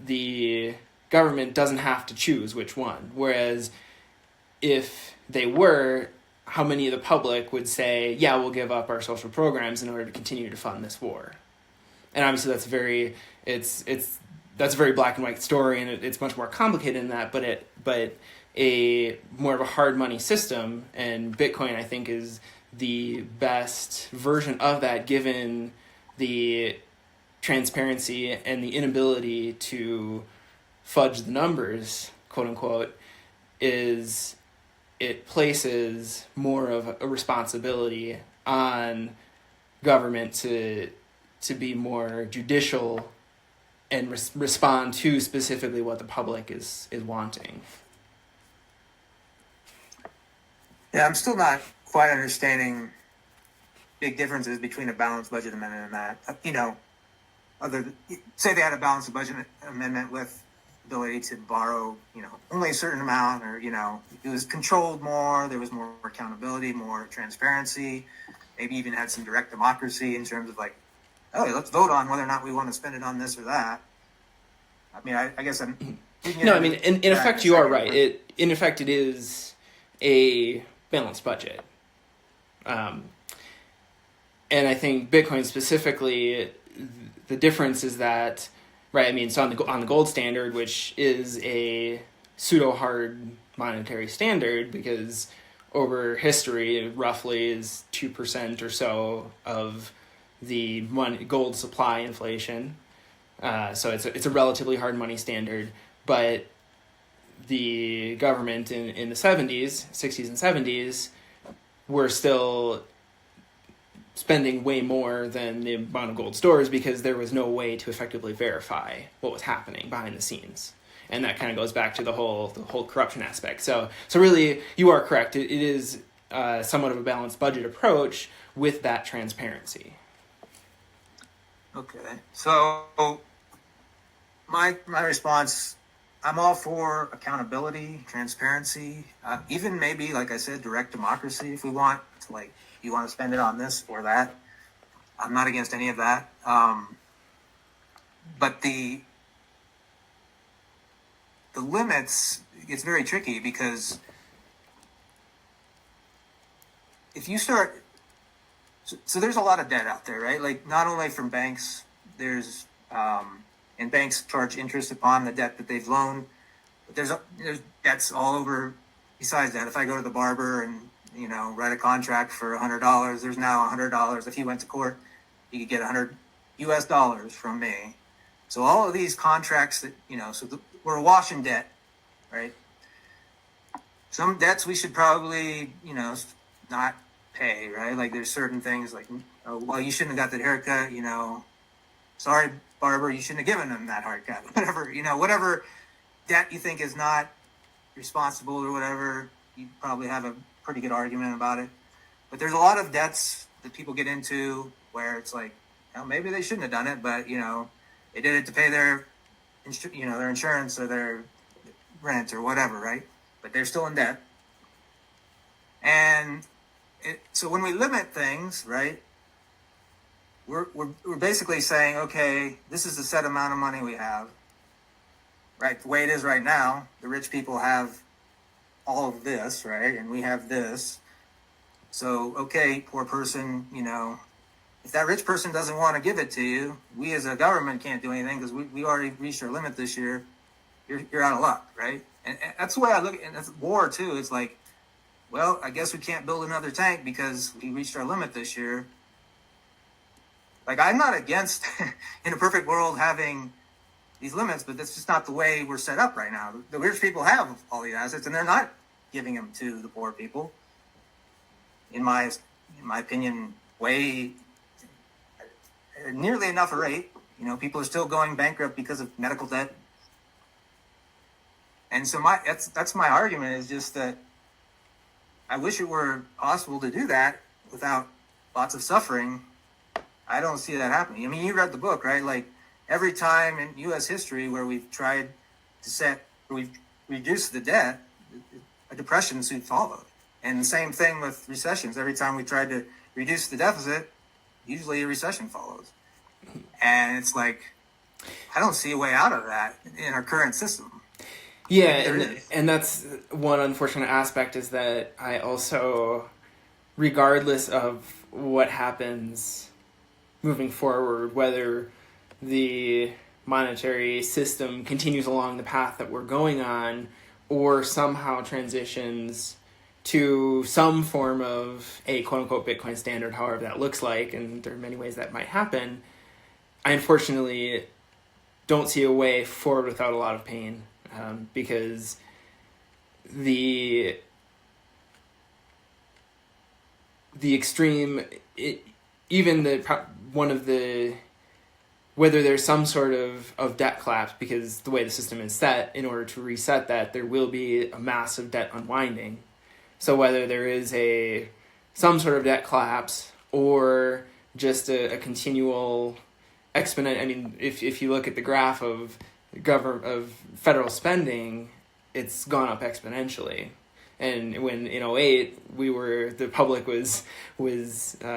the government doesn't have to choose which one. Whereas if they were, how many of the public would say, yeah, we'll give up our social programs in order to continue to fund this war? And obviously that's that's a very black and white story, and it's much more complicated than that, but a more of a hard money system, and Bitcoin, I think, is the best version of that, given the transparency and the inability to fudge the numbers, quote unquote, is it places more of a responsibility on government to be more judicial and respond to specifically what the public is wanting. Yeah, I'm still not quite understanding big differences between a balanced budget amendment and that. Say they had a balanced budget amendment with ability to borrow, only a certain amount, or, it was controlled more, there was more accountability, more transparency, maybe even had some direct democracy in terms of like, oh, let's vote on whether or not we want to spend it on this or that. I mean, I guess I'm... No, I mean, in effect, you are right. In effect, it is a balanced budget. And I think Bitcoin specifically, the difference is that, right, I mean, so on the gold standard, which is a pseudo-hard monetary standard, because over history, it roughly is 2% or so of the gold supply inflation. So it's a relatively hard money standard, but the government in the 60s and 70s were still spending way more than the amount of gold stores, because there was no way to effectively verify what was happening behind the scenes. And that kind of goes back to the whole corruption aspect. So really, you are correct. It is somewhat of a balanced budget approach with that transparency. Okay. So my response, I'm all for accountability, transparency, even maybe, like I said, direct democracy if we want to, like, you want to spend it on this or that. I'm not against any of that. But the limits, it's very tricky because if you start, so there's a lot of debt out there, right? Like, not only from banks, there's, and banks charge interest upon the debt that they've loaned, but there's debts all over. Besides that, if I go to the barber and, write a contract for $100, there's now $100. If he went to court, he could get $100 from me. So all of these contracts that, we're awash in debt, right? Some debts we should probably, not pay, right? Like, there's certain things like, oh, well, you shouldn't have got that haircut, sorry, barber, you shouldn't have given him that haircut. Whatever debt you think is not responsible or whatever, you probably have a pretty good argument about it. But there's a lot of debts that people get into where it's like, maybe they shouldn't have done it, but, they did it to pay their insurance or their rent or whatever, right? But they're still in debt. And so when we limit things, right, we're basically saying, okay, this is the set amount of money we have, right? The way it is right now, the rich people have all of this, right? And we have this. So, okay, poor person, if that rich person doesn't want to give it to you, we as a government can't do anything because we already reached our limit this year. You're out of luck, right? And that's the way I look at it. And that's war, too. It's like, well, I guess we can't build another tank because we reached our limit this year. Like, I'm not against, in a perfect world, having these limits, but that's just not the way we're set up right now. The rich people have all these assets, and they're not giving them to the poor people. In my opinion, way nearly enough a rate. People are still going bankrupt because of medical debt. And so that's my argument, is just that I wish it were possible to do that without lots of suffering. I don't see that happening. I mean, you read the book, right? Like, every time in U.S. history where we've tried to we've reduced the debt, a depression soon followed. And the same thing with recessions. Every time we tried to reduce the deficit, usually a recession follows. And it's like, I don't see a way out of that in our current system. Yeah, and that's one unfortunate aspect, is that I also, regardless of what happens moving forward, whether the monetary system continues along the path that we're going on or somehow transitions to some form of a quote-unquote Bitcoin standard, however that looks like, and there are many ways that might happen, I unfortunately don't see a way forward without a lot of pain, because the extreme, whether there's some sort of debt collapse, because the way the system is set, in order to reset that, there will be a massive debt unwinding. So whether there is some sort of debt collapse or just a continual exponent, I mean, if you look at the graph of federal spending, it's gone up exponentially. And when in 2008 the public was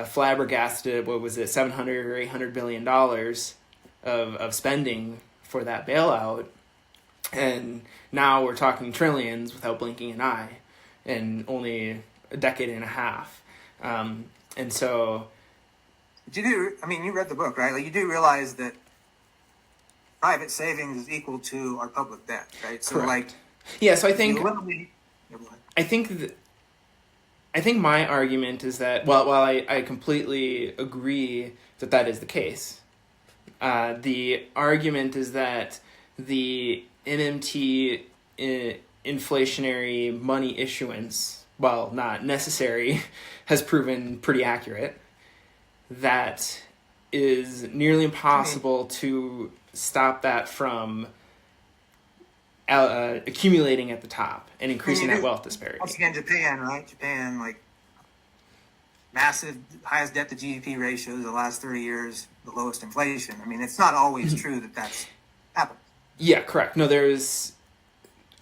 flabbergasted at, what was it, $700 or $800 billion of spending for that bailout, and now we're talking trillions without blinking an eye in only a decade and a half. And so, you read the book, right? Like, you do realize that private savings is equal to our public debt, right? So, correct. So I think my argument is that, while I completely agree that is the case, the argument is that the MMT inflationary money issuance, while not necessary, has proven pretty accurate. That is nearly impossible to stop that from accumulating at the top and increasing that wealth disparity. Once again, Japan, right? Japan, like, massive, highest debt to GDP ratios the last 30 years, the lowest inflation. I mean, it's not always true that that's happened. Yeah, correct. No, there's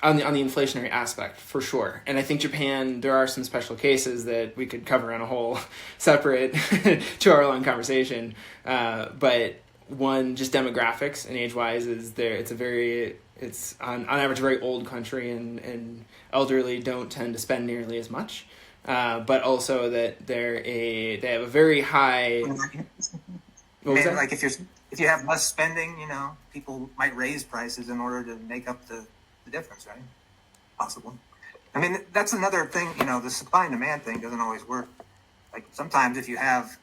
on the inflationary aspect for sure, and I think Japan, there are some special cases that we could cover on a whole separate 2-hour-long conversation. But one, just demographics and age-wise, is there. It's on average a very old country, and elderly don't tend to spend nearly as much. But also that they have a very high. What was that? Like if you have less spending, people might raise prices in order to make up the difference, right? Possibly. I mean, that's another thing. The supply and demand thing doesn't always work. Like sometimes if you have,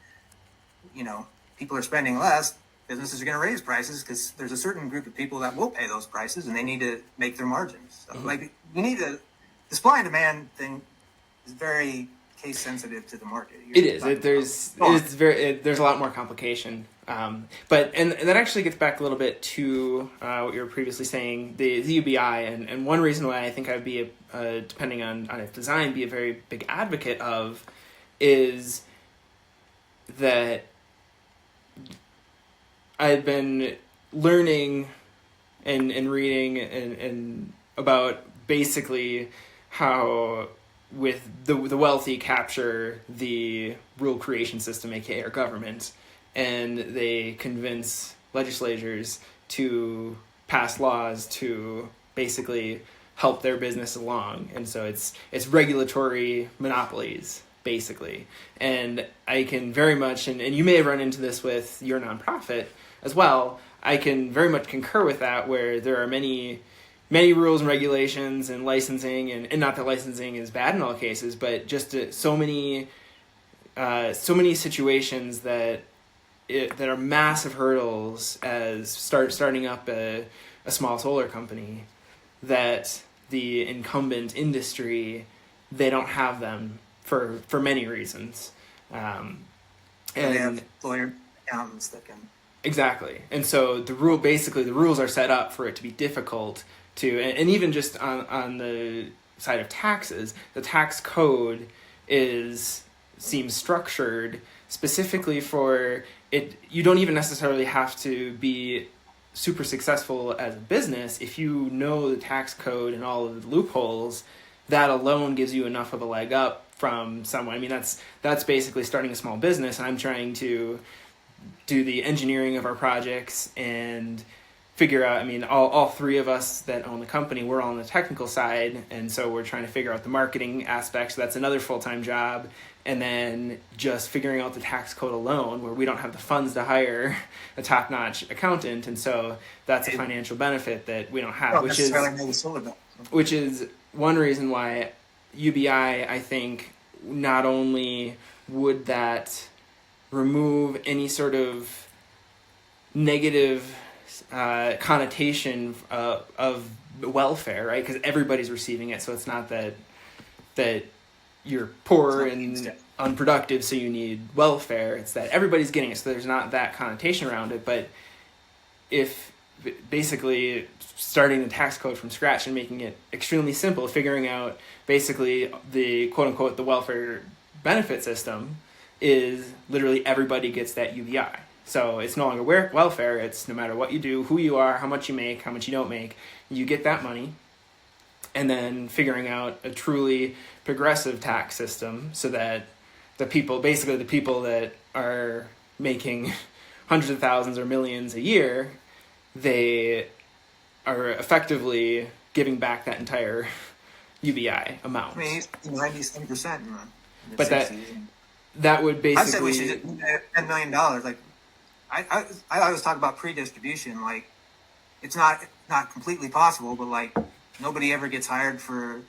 people are spending less, businesses are going to raise prices because there's a certain group of people that will pay those prices and they need to make their margins. So, like, you need the supply and demand thing is very case sensitive to the market. It is. There's a lot more complication. But that actually gets back a little bit to what you were previously saying, the UBI, and one reason why I think I would be, depending on its design, be a very big advocate of is that I've been learning and reading and about basically how with the wealthy capture the rule creation system, aka our government, and they convince legislators to pass laws to basically help their business along. And so it's regulatory monopolies, basically. And I can very much, and you may have run into this with your nonprofit as well, I can very much concur with that, where there are many rules and regulations and licensing, and not that licensing is bad in all cases, but just so many situations that are massive hurdles as starting up a small solar company, that the incumbent industry, they don't have them for many reasons. And they have lawyer accountants that can... Exactly. And so the rules are set up for it to be difficult to, and even just on the side of taxes, the tax code seems structured specifically for it. You don't even necessarily have to be super successful as a business. If you know the tax code and all of the loopholes, that alone gives you enough of a leg up from someone. I mean, that's basically starting a small business, and I'm trying to do the engineering of our projects and figure out, I mean, all three of us that own the company, we're all on the technical side, and so we're trying to figure out the marketing aspects. So that's another full-time job. And then just figuring out the tax code alone, where we don't have the funds to hire a top-notch accountant, and so that's a financial benefit that we don't have, which is one reason why UBI, I think, not only would that remove any sort of negative connotation of welfare, right? Because everybody's receiving it, so it's not that you're poor and unproductive, so you need welfare. It's that everybody's getting it, so there's not that connotation around it. But if basically starting the tax code from scratch and making it extremely simple, figuring out basically the quote-unquote the welfare benefit system is literally everybody gets that UBI. So it's no longer welfare, it's no matter what you do, who you are, how much you make, how much you don't make, you get that money. And then figuring out a truly progressive tax system so that the people that are making hundreds of thousands or millions a year, they are effectively giving back that entire UBI amount. I mean, 97%. But that would basically... I said we should $10 million. Like, I always talk about pre-distribution. Like, it's not completely possible, but like nobody ever gets hired for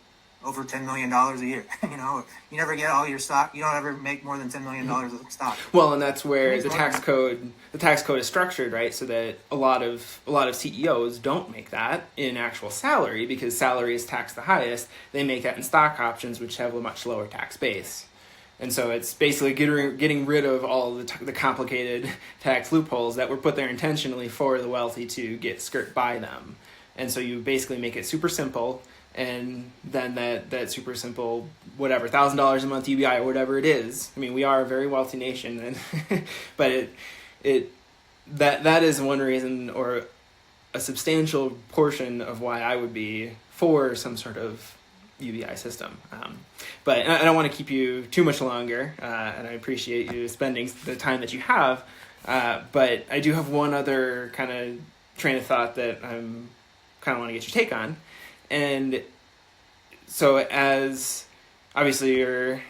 over $10 million a year. You never get all your stock. You don't ever make more than $10 million of stock. Well, and that's where the tax code is structured, right? So that a lot of CEOs don't make that in actual salary, because salary is taxed the highest. They make that in stock options, which have a much lower tax base. And so it's basically getting rid of all the complicated tax loopholes that were put there intentionally for the wealthy to skirt by them. And so you basically make it super simple, and then that super simple, whatever, $1,000 a month UBI or whatever it is. I mean, we are a very wealthy nation, and but that is one reason, or a substantial portion of why I would be for some sort of UBI system. But I don't want to keep you too much longer, and I appreciate you spending the time that you have. But I do have one other kind of train of thought that I'm kind of want to get your take on. And so, as obviously you're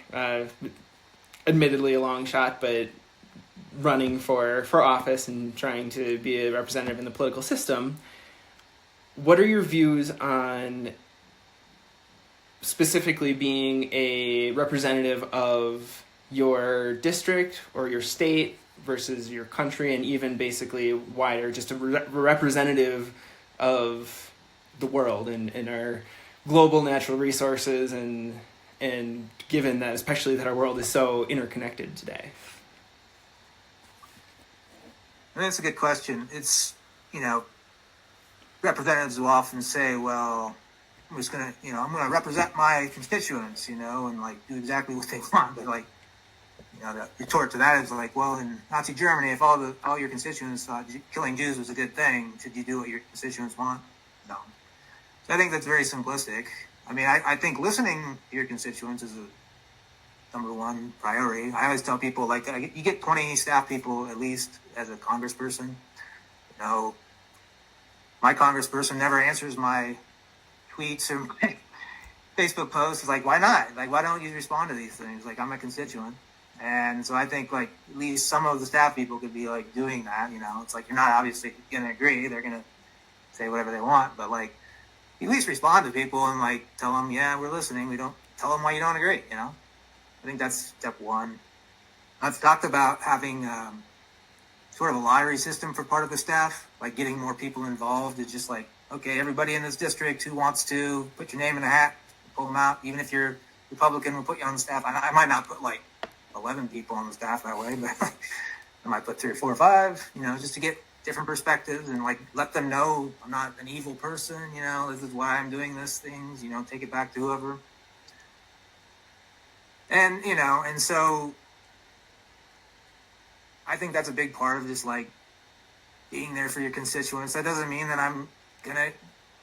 admittedly a long shot, but running for office and trying to be a representative in the political system, what are your views on specifically being a representative of your district or your state versus your country, and even basically wider, just a representative of the world and our global natural resources, and given that, especially that our world is so interconnected today? I mean, that's a good question. It's, representatives will often say, well, I'm just going to, I'm going to represent my constituents, and like do exactly what they want. But like, the retort to that is like, well, in Nazi Germany, if all your constituents thought killing Jews was a good thing, should you do what your constituents want? No. So I think that's very simplistic. I mean, I think listening to your constituents is a number one priority. I always tell people, like, you get 20 staff people at least as a congressperson. My congressperson never answers my tweets or my Facebook posts. It's like, why not? Like, why don't you respond to these things? Like, I'm a constituent. And so I think, like, at least some of the staff people could be, like, doing that, It's like, you're not obviously going to agree. They're going to say whatever they want. But, like, at least respond to people and, like, tell them, yeah, we're listening. Tell them why you don't agree, I think that's step one. I've talked about having sort of a lottery system for part of the staff, like getting more people involved. It's just like, okay, everybody in this district who wants to put your name in a hat, pull them out. Even if you're Republican, we'll put you on the staff. I might not put like 11 people on the staff that way, but I might put 3 or 4 or 5, just to get different perspectives and like let them know I'm not an evil person, this is why I'm doing these things, take it back to whoever. And, and so I think that's a big part of just like being there for your constituents. That doesn't mean that I'm gonna,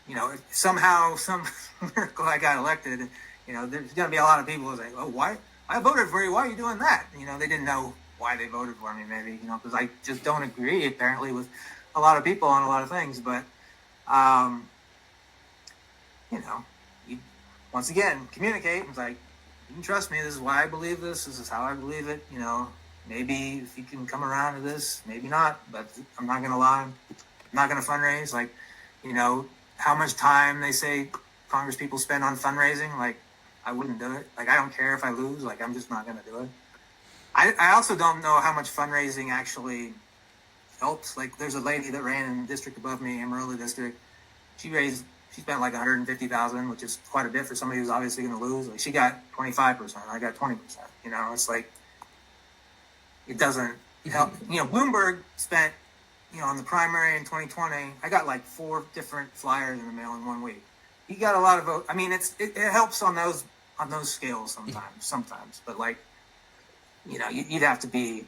if somehow some miracle I got elected, there's gonna be a lot of people who say, oh, why? I voted for you. Why are you doing that? They didn't know why they voted for me, maybe, because I just don't agree apparently with a lot of people on a lot of things. But, you, once again, communicate. It's like, you can trust me. This is why I believe this. This is how I believe it. Maybe if you can come around to this, maybe not. But I'm not going to lie. I'm not going to fundraise. Like, how much time they say Congress people spend on fundraising. Like, I wouldn't do it. Like, I don't care if I lose. Like, I'm just not going to do it. I also don't know how much fundraising actually helps. Like, there's a lady that ran in the district above me, Amarillo district. She spent like $150,000, which is quite a bit for somebody who's obviously going to lose. Like, she got 25%. I got 20%. It's like, it doesn't help. Bloomberg spent, on the primary in 2020, I got like 4 different flyers in the mail in 1 week. He got a lot of votes. I mean, it helps on those scales sometimes. But like, you'd have to be,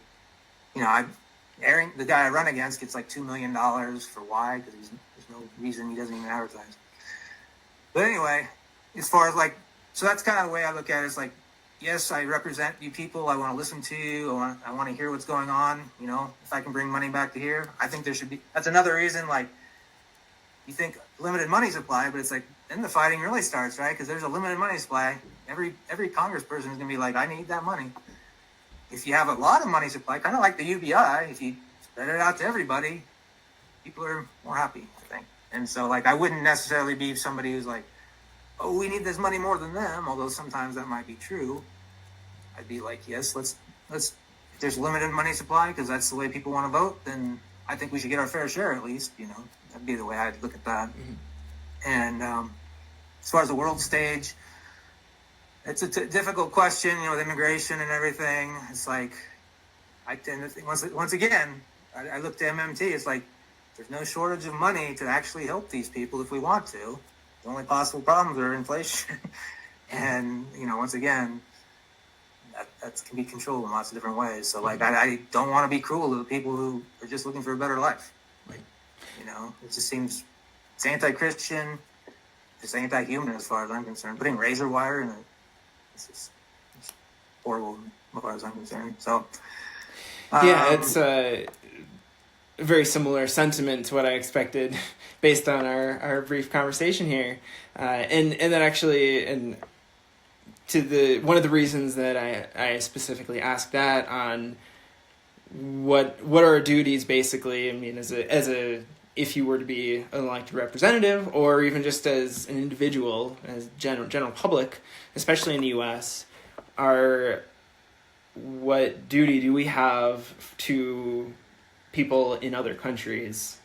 the guy I run against gets like $2 million for why, because there's no reason he doesn't even advertise. But anyway, as far as like, so that's kind of the way I look at it. It's like, yes, I represent you people. I want to listen to you. I want to hear what's going on. If I can bring money back to here, I think there should be. That's another reason. Like, you think limited money supply, but it's like then the fighting really starts, right? Because there's a limited money supply. Every congressperson is going to be like, I need that money. If you have a lot of money supply, kind of like the UBI, if you spread it out to everybody, people are more happy, I think. And so, like, I wouldn't necessarily be somebody who's like, oh, we need this money more than them, although sometimes that might be true. I'd be like, yes, let's if there's limited money supply, because that's the way people want to vote, then I think we should get our fair share at least, That'd be the way I'd look at that. Mm-hmm. And as far as the world stage, it's a difficult question, with immigration and everything. It's like, I tend to think, once again, I look to MMT, it's like, there's no shortage of money to actually help these people if we want to. The only possible problems are inflation. And, once again, that can be controlled in lots of different ways. So, I don't want to be cruel to the people who are just looking for a better life. It just seems it's anti-Christian, it's anti-human as far as I'm concerned. Putting razor wire in it's horrible as far as I'm concerned. So, it's a very similar sentiment to what I expected based on our brief conversation here. And that actually, and to one of the reasons that I specifically asked that on what are our duties basically, I mean, as a if you were to be an elected representative, or even just as an individual, as general public, especially in the U.S., what duty do we have to people in other countries,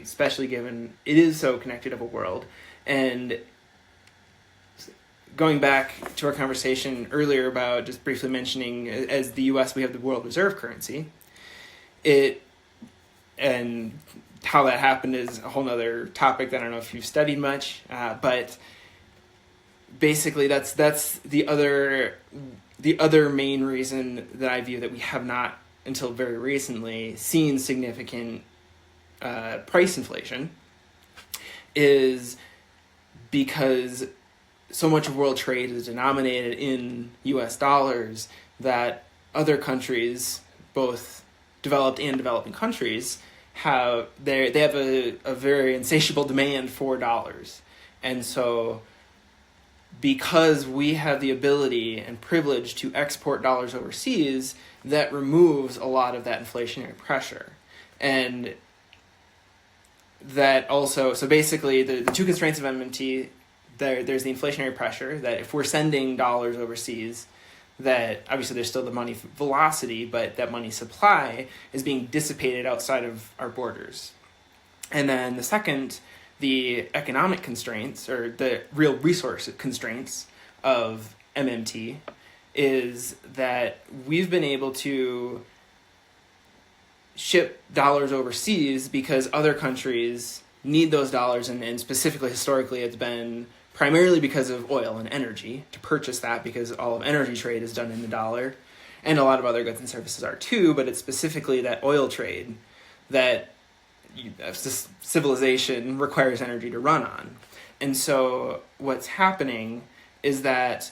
especially given it is so connected of a world. And going back to our conversation earlier about just briefly mentioning, as the U.S., we have the world reserve currency. And how that happened is a whole nother topic that I don't know if you've studied much, but basically that's the other main reason that I view that we have not until very recently seen significant price inflation, is because so much of world trade is denominated in U.S. dollars that other countries, both developed and developing countries, they have a very insatiable demand for dollars. And so because we have the ability and privilege to export dollars overseas, that removes a lot of that inflationary pressure. And that also, so basically the two constraints of MMT, there's the inflationary pressure, that if we're sending dollars overseas, that obviously there's still the money velocity, but that money supply is being dissipated outside of our borders. And then the second, the economic constraints, or the real resource constraints of MMT, is that we've been able to ship dollars overseas because other countries need those dollars, and specifically historically it's been primarily because of oil and energy, to purchase that, because all of energy trade is done in the dollar, and a lot of other goods and services are too, but it's specifically that oil trade that civilization requires energy to run on. And so what's happening is that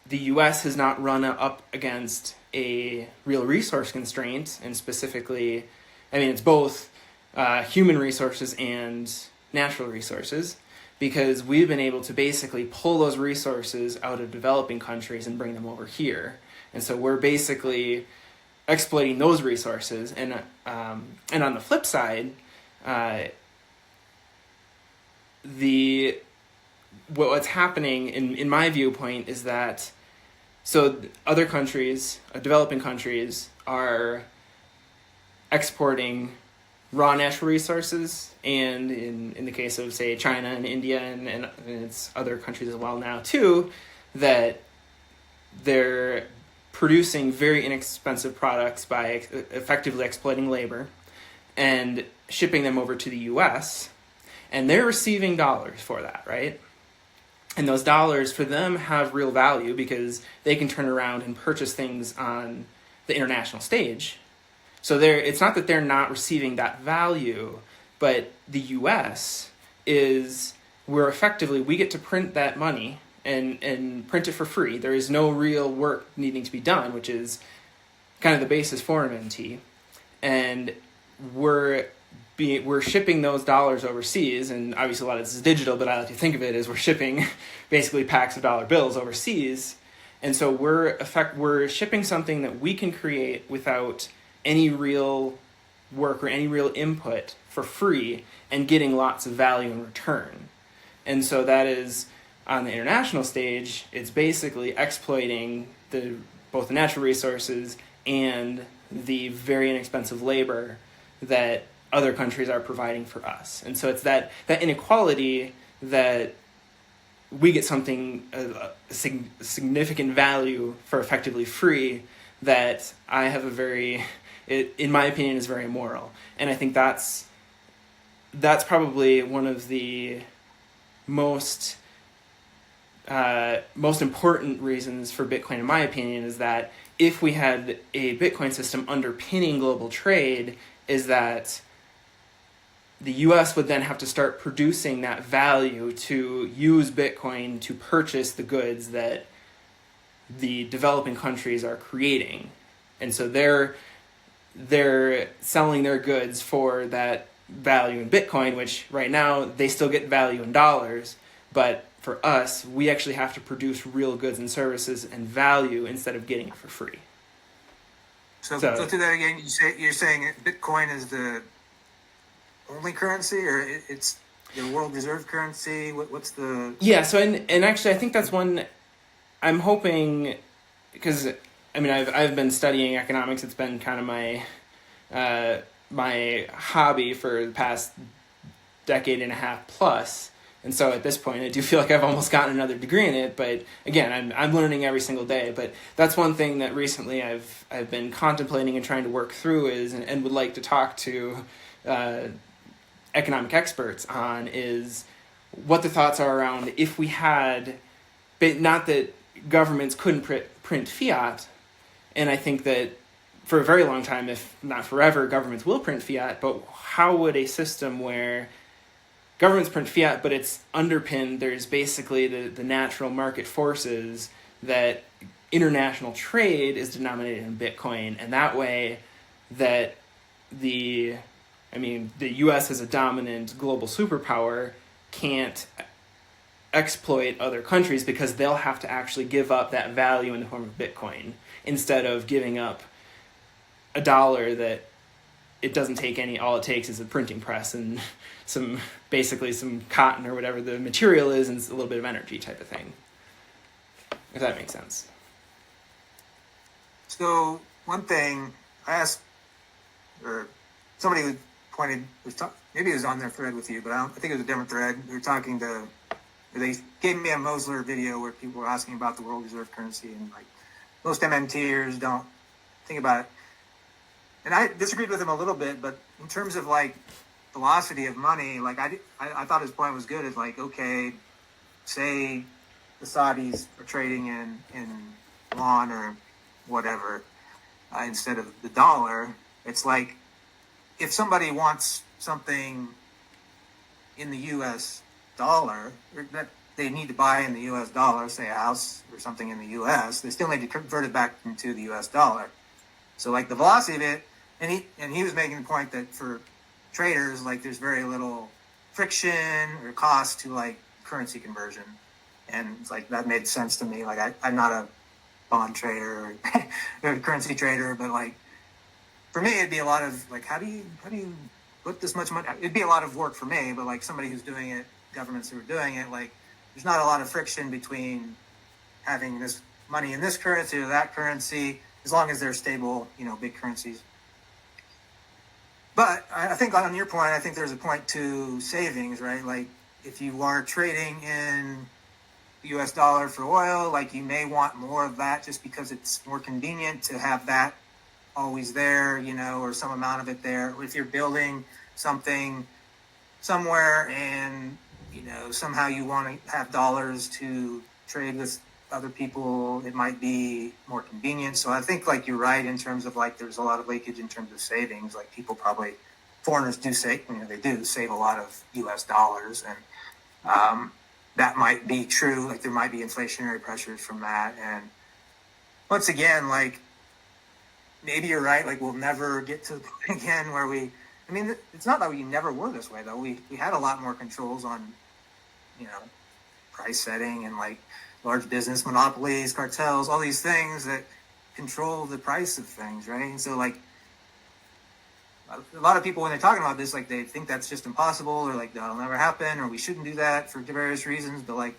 the U.S. has not run up against a real resource constraint, and specifically, I mean, it's both human resources and natural resources, because we've been able to basically pull those resources out of developing countries and bring them over here. And so we're basically exploiting those resources. And on the flip side, what's happening in my viewpoint is that, so other countries, developing countries, are exporting raw natural resources, and in the case of, say, China and India and it's other countries as well now too, that they're producing very inexpensive products by effectively exploiting labor and shipping them over to the U.S., and they're receiving dollars for that, right? And those dollars for them have real value because they can turn around and purchase things on the international stage. So it's not that they're not receiving that value, but the U.S. we get to print that money and print it for free. There is no real work needing to be done, which is kind of the basis for MMT. And we're shipping those dollars overseas, and obviously a lot of this is digital, but I like to think of it as we're shipping basically packs of dollar bills overseas. And so we're shipping something that we can create without any real work or any real input for free, and getting lots of value in return. And so that is, on the international stage, it's basically exploiting both the natural resources and the very inexpensive labor that other countries are providing for us. And so it's that inequality that we get something, significant value for effectively free, that I have in my opinion, is very immoral. And I think that's that's probably one of the most important reasons for Bitcoin, in my opinion, is that if we had a Bitcoin system underpinning global trade, is that the U.S. would then have to start producing that value to use Bitcoin to purchase the goods that the developing countries are creating. And so they're selling their goods for that value in Bitcoin, which right now they still get value in dollars, but for us, we actually have to produce real goods and services and value instead of getting it for free. So go through that again. You're saying Bitcoin is the only currency, or it's the world reserve currency? What's the... Yeah, so and actually I think that's one I'm hoping, because I mean I've been studying economics. It's been kind of my hobby for the past decade and a half plus. And so at this point, I do feel like I've almost gotten another degree in it. But again, I'm learning every single day. But that's one thing that recently I've been contemplating and trying to work through and would like to talk to economic experts on, is what the thoughts are around if we had, but not that governments couldn't print fiat. And I think that for a very long time, if not forever, governments will print fiat. But how would a system where governments print fiat, but it's underpinned, there's basically the natural market forces that international trade is denominated in Bitcoin, and that way that the U.S. as a dominant global superpower can't exploit other countries because they'll have to actually give up that value in the form of Bitcoin instead of giving up a dollar that it doesn't take any, all it takes is a printing press and some cotton or whatever the material is and a little bit of energy type of thing. If that makes sense. So one thing I asked, or somebody who maybe it was on their thread with you, but I think it was a different thread. They gave me a Mosler video where people were asking about the world reserve currency, and like most MMTers don't think about it. And I disagreed with him a little bit, but in terms of like velocity of money, like I thought his point was good. It's like, okay, say the Saudis are trading in yuan or whatever instead of the dollar. It's like if somebody wants something in the U.S. dollar, or that they need to buy in the U.S. dollar, say a house or something in the U.S., they still need to convert it back into the U.S. dollar. So like the velocity of it. And he was making the point that for traders, like there's very little friction or cost to like currency conversion, and it's like that made sense to me. Like I'm not a bond trader or a currency trader, but like for me it'd be a lot of like how do you put this much money? It'd be a lot of work for me, but like somebody who's doing it, governments who are doing it, like there's not a lot of friction between having this money in this currency or that currency, as long as they're stable, big currencies. But I think on your point, I think there's a point to savings, right? Like if you are trading in the U.S. dollar for oil, like you may want more of that just because it's more convenient to have that always there, or some amount of it there. Or if you're building something somewhere and, somehow you want to have dollars to trade with other people, it might be more convenient. So I think like you're right in terms of like there's a lot of leakage in terms of savings. Like foreigners do save, they do save a lot of U.S. dollars, and that might be true. Like there might be inflationary pressures from that. And once again, like maybe you're right. Like we'll never get to the point again where it's not that we never were this way though. We had a lot more controls on, price setting and like large business monopolies, cartels, all these things that control the price of things, right? And so like a lot of people when they're talking about this, like they think that's just impossible, or like that'll never happen, or we shouldn't do that for various reasons. But like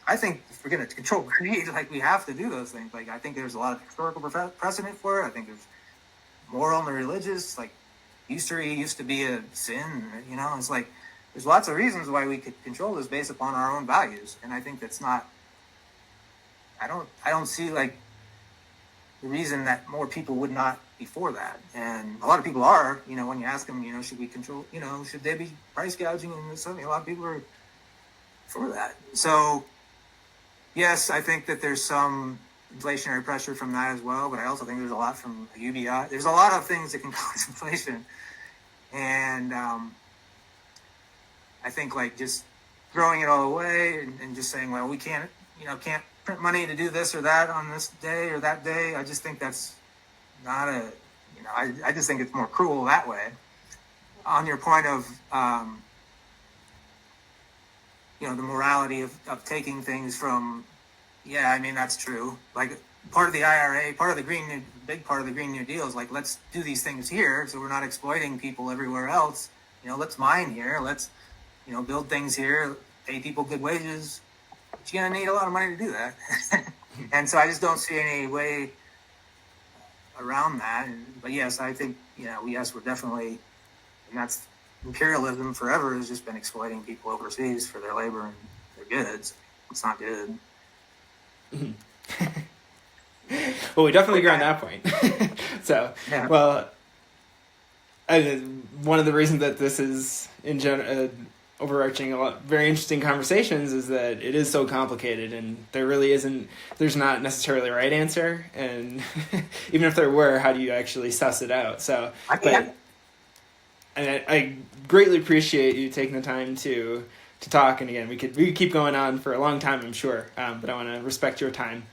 I think if we're going to control greed, like we have to do those things. Like I think there's a lot of historical precedent for it. I think there's moral and religious, like usury used to be a sin, it's like there's lots of reasons why we could control this based upon our own values. And I think that's not, I don't see like the reason that more people would not be for that. And a lot of people are, when you ask them, should we control, should they be price gouging and something? A lot of people are for that. So, yes, I think that there's some inflationary pressure from that as well, but I also think there's a lot from UBI. There's a lot of things that can cause inflation. And I think like just throwing it all away and just saying, well, we can't print money to do this or that on this day or that day. I just think that's not I just think it's more cruel that way. On your point of, the morality of taking things from, that's true. Like part of the IRA, big part of the Green New Deal is like, let's do these things here so we're not exploiting people everywhere else. Let's mine here. Let's, build things here, pay people good wages. But you're going to need a lot of money to do that. And so I just don't see any way around that. But yes, I think, we're definitely, and that's imperialism forever has just been exploiting people overseas for their labor and their goods. It's not good. Well, we definitely agree on that point. So, yeah. Well, one of the reasons that this is in general overarching a lot very interesting conversations is that it is so complicated, and there's not necessarily a right answer, and even if there were, how do you actually suss it out? So, I greatly appreciate you taking the time to talk, and again, we could keep going on for a long time, I'm sure, but I want to respect your time.